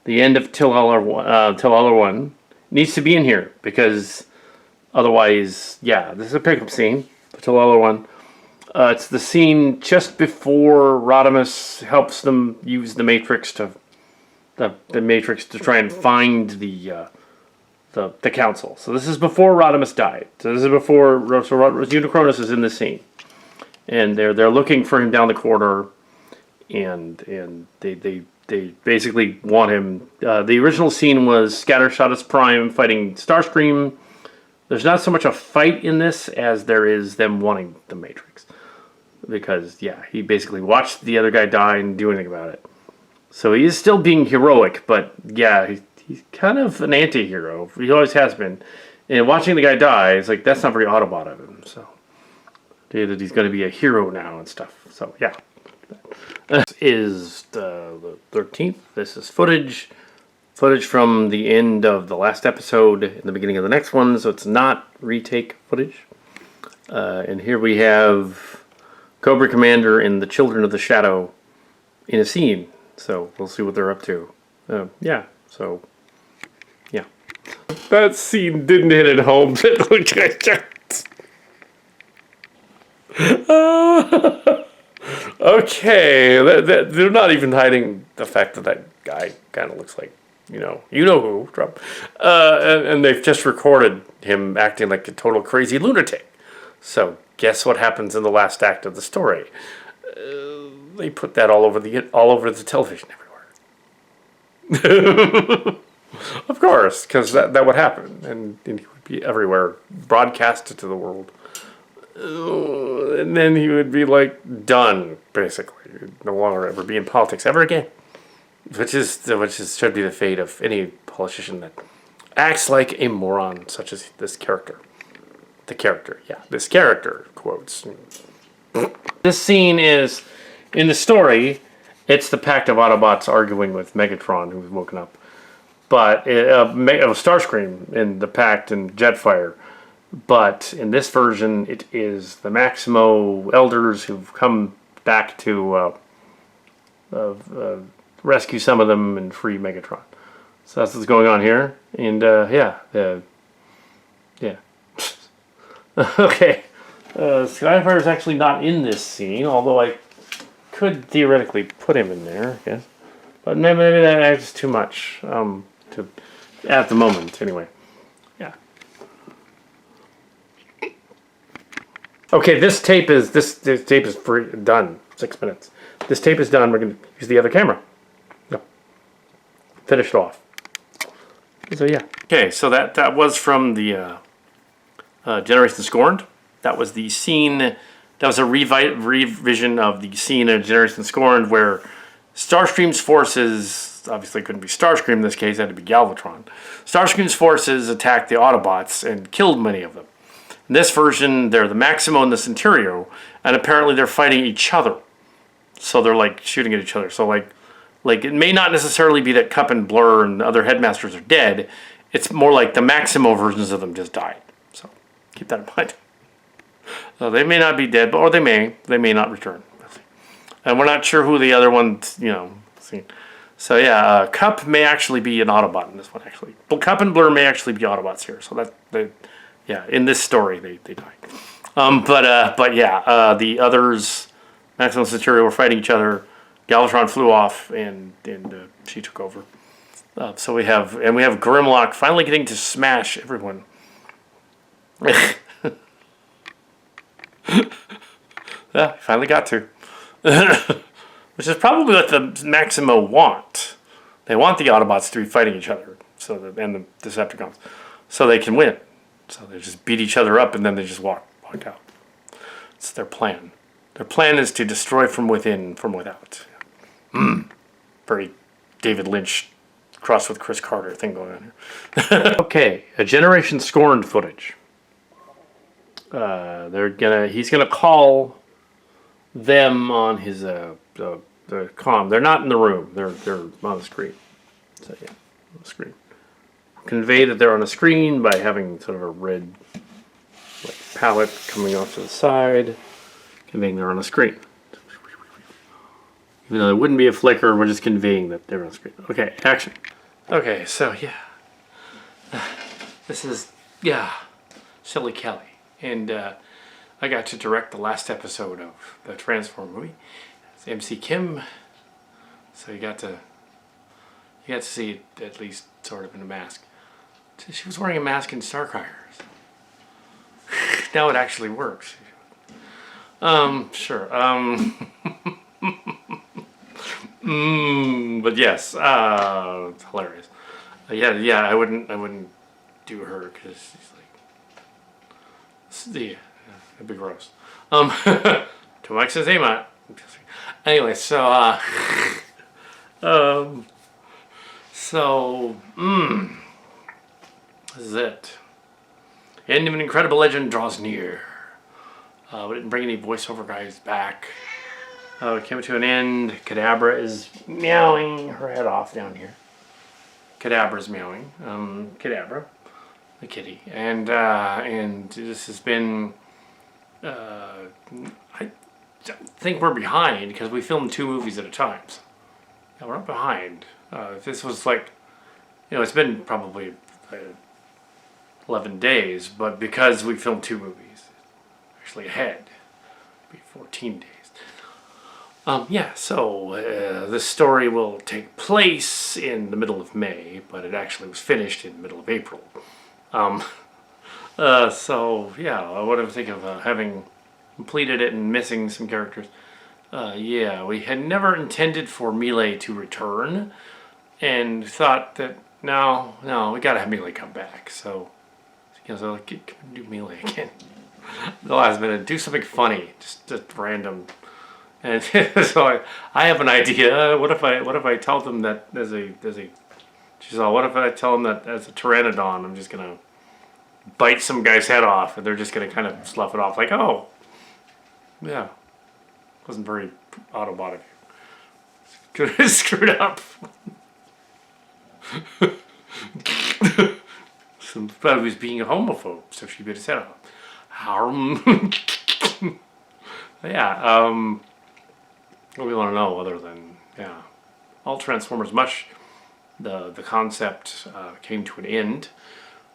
The end of Till All Are One needs to be in here because otherwise, yeah, this is a pickup scene. Till All Are One. It's the scene just before Rodimus helps them use the Matrix to try and find the council. So this is before Rodimus died. So this is before Unicronus is in the scene, and they're looking for him down the corridor, and they basically want him. The original scene was Scattershot Prime fighting Starscream. There's not so much a fight in this as there is them wanting the Matrix, because yeah, he basically watched the other guy die and do anything about it. So he is still being heroic, but yeah, he's kind of an anti-hero. He always has been. And watching the guy die, it's like, that's not very Autobot of him. So that he's going to be a hero now and stuff. So yeah. This is the 13th. This is footage from the end of the last episode and the beginning of the next one. So it's not retake footage. And here we have Cobra Commander and the Children of the Shadow in a scene. So we'll see what they're up to. Yeah, so, yeah. That scene didn't hit it home. Okay, they're not even hiding the fact that guy kind of looks like, you know who, Trump. And they've just recorded him acting like a total crazy lunatic. So guess what happens in the last act of the story? They put that all over the television everywhere. Of course, because that would happen, and he would be everywhere, broadcasted to the world. And then he would be like done, basically, He'd no longer ever be in politics ever again. Which should be the fate of any politician that acts like a moron, such as this character. This character, quotes. This scene is, in the story, it's the pact of Autobots arguing with Megatron, who's woken up. But Starscream in the pact and Jetfire. But in this version, it is the Maximo elders who've come back to rescue some of them and free Megatron. So that's what's going on here. And yeah. Okay. Skyfire's actually not in this scene, although I could theoretically put him in there, I guess. But maybe that's too much at the moment, anyway. Yeah. Okay, this tape is done. 6 minutes. This tape is done. We're going to use the other camera. No. Finished off. So yeah. Okay, so that was from the Generation Scorned. That was the scene. That was a revision of the scene in Generation Scorned where Starscream's forces, obviously couldn't be Starscream in this case, it had to be Galvatron. Starscream's forces attacked the Autobots and killed many of them. In this version, they're the Maximo and the Centurio, and apparently they're fighting each other. So they're like shooting at each other. So like it may not necessarily be that Cup and Blur and the other headmasters are dead. It's more like the Maximo versions of them just died. So keep that in mind. So they may not be dead, or they may not return. And we're not sure who the other ones, see. So yeah, Cup may actually be an Autobot in this one. Actually, Cup and Blur may actually be Autobots here. So in this story they die. But yeah, the others, Maximum Centurion, were fighting each other. Galvatron flew off, and she took over. So we have Grimlock finally getting to smash everyone. Yeah, finally got to. Which is probably what the Maximo want. They want the Autobots to be fighting each other, and the Decepticons, so they can win. So they just beat each other up, and then they just walk out. It's their plan. Their plan is to destroy from within, from without. Very David Lynch crossed with Chris Carter thing going on here. Okay, a Generation Scorned footage. He's gonna call them on his the comm. They're not in the room. They're on the screen. So yeah, on the screen. Convey that they're on a screen by having sort of a red palette coming off to the side, conveying they're on a screen. Even though there wouldn't be a flicker, we're just conveying that they're on a screen. Okay, action. Okay, so yeah, this is Silly Kelly, and I got to direct the last episode of the Transform movie. It's MC Kim, so you got to see it at least sort of in a mask. She was wearing a mask in Starcryers. Now it actually works. Sure. But yes, it's hilarious. Yeah. I wouldn't do her because she's like, it'd be gross. To Mike says, "Hey, Matt." Anyway, so this is it. End of an incredible legend draws near. We didn't bring any voiceover guys back. It came to an end. Kadabra is meowing her head off down here. Kadabra's meowing. Kadabra, the kitty, and this has been. I think we're behind because we filmed 2 movies at a time. So yeah, we're not behind. If this was like, it's been probably 11 days, but because we filmed 2 movies, actually ahead, it'd be 14 days. So this story will take place in the middle of May, but it actually was finished in the middle of April. So yeah, what I'm thinking of having completed it and missing some characters. We had never intended for Melee to return, and thought that no, we gotta have Melee come back. So do Melee again. The last minute, do something funny, just random. And so I have an idea. What if I tell them that as a she's all, what if I tell them that as a Pteranodon I'm just gonna bite some guy's head off and they're just gonna kind of slough it off like, oh yeah, wasn't very Autobot of you. Could have screwed up. Somebody was being a homophobe, so she bit his head off. Yeah. What do we want to know other than Alt Transformers MUSH? The concept came to an end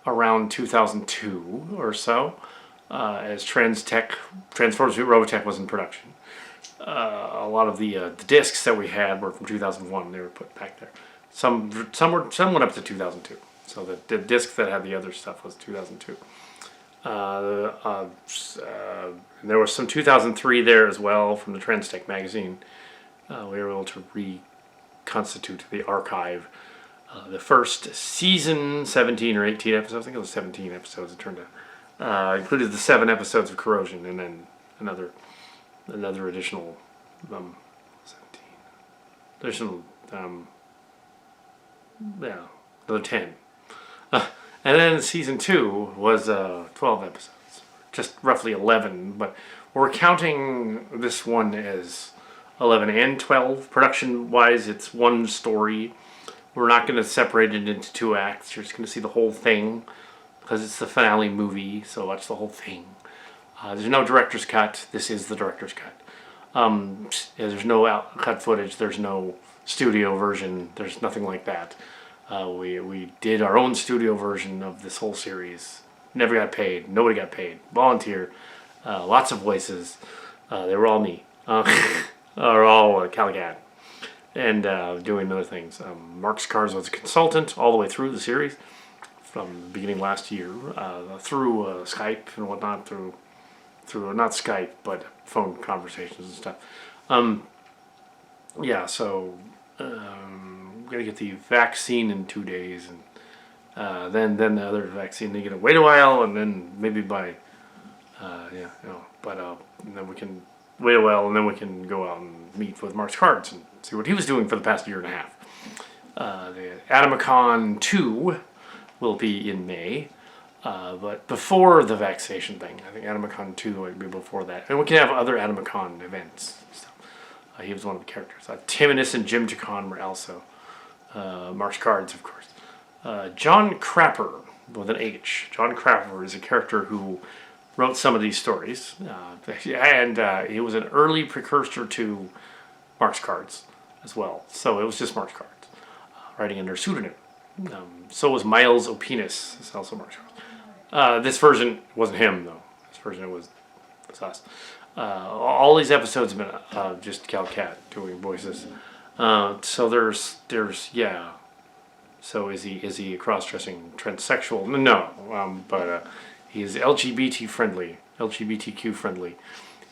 around 2002 or so, as Transformers Robotech was in production. A lot of the discs that we had were from 2001. They were put back there. Some went up to 2002. So the disc that had the other stuff was 2002. There was some 2003 there as well from the Transtech magazine. We were able to reconstitute the archive. The first season, 17 or 18 episodes, I think it was 17 episodes it turned out, included the 7 episodes of Corrosion and then another additional 17. Another 10. And then season 2 was 12 episodes, just roughly 11, but we're counting this one as 11 and 12. Production-wise, it's one story. We're not going to separate it into 2 acts. You're just going to see the whole thing because it's the finale movie, so watch the whole thing. There's no director's cut. This is the director's cut. There's no cut footage. There's no studio version. There's nothing like that. We did our own studio version of this whole series. Never got paid. Nobody got paid. Volunteer. Lots of voices. They were all me. Or all Calicat. And doing other things. Mark Scars was a consultant all the way through the series. From the beginning last year. Through Skype and whatnot. Through not Skype, but phone conversations and stuff. Yeah, so I'm gonna get the vaccine in 2 days, and then the other vaccine. They gotta wait a while, and then maybe by and then we can wait a while, and then we can go out and meet with Mark's Cards and see what he was doing for the past year and a half. The Atomicon 2 will be in May. But before the vaccination thing, I think Atomicon 2 would be before that. And we can have other Atomicon events. So, he was one of the characters. Timinus and Jim Chacon were also. Mark's Cards, of course. John Crapper, with an H. John Crapper is a character who wrote some of these stories. And he was an early precursor to Mark's Cards as well. So it was just Mark's Cards, writing under pseudonym. So was Miles Opinus. It's also Mark's Cards. This version wasn't him, though. This version was us. All these episodes have been just Calicat doing voices. So there's yeah. So is he a cross-dressing transsexual? No, but he is LGBTQ friendly,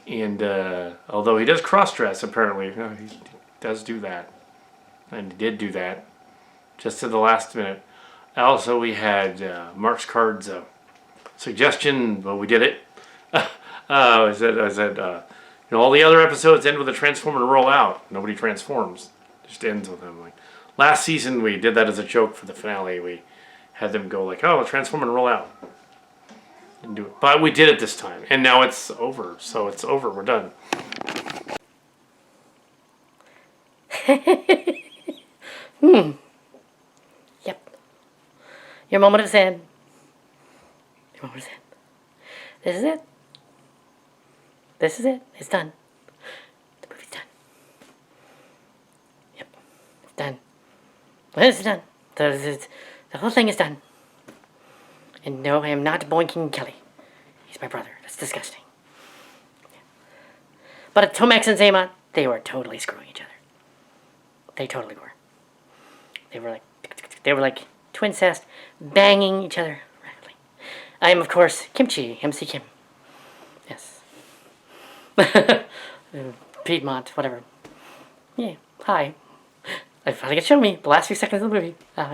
and although he does cross-dress, apparently he does do that, and he did do that just to the last minute. Also, we had Mark's Cards suggestion, but we did it. I said, all the other episodes end with a transform and roll out. Nobody transforms; it just ends with them. Like last season, we did that as a joke for the finale. We had them go like, "Oh, transform and roll out," and do it. But we did it this time, and now it's over. So it's over. We're done. Yep. Your moment of zen. Your moment of zen. This is it. This is it. It's done. The movie's done. Yep. It's done. It's done. The whole thing is done. And no, I am not boinking Kelly. He's my brother. That's disgusting. Yeah. But at Tomax and Zaymont, they were totally screwing each other. They totally were. They were like twincest, banging each other rapidly. I am, of course, Kimchi, MC Kim. Yes. Piedmont, whatever. Yeah, hi. I finally get to show me the last few seconds of the movie. Oh,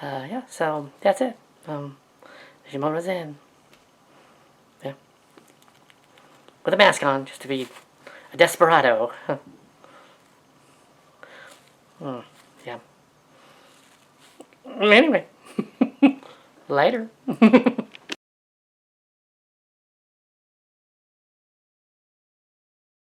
yeah. Yeah, so that's it. Digimon was in. Yeah. With a mask on, just to be a desperado. Yeah. Anyway. Later.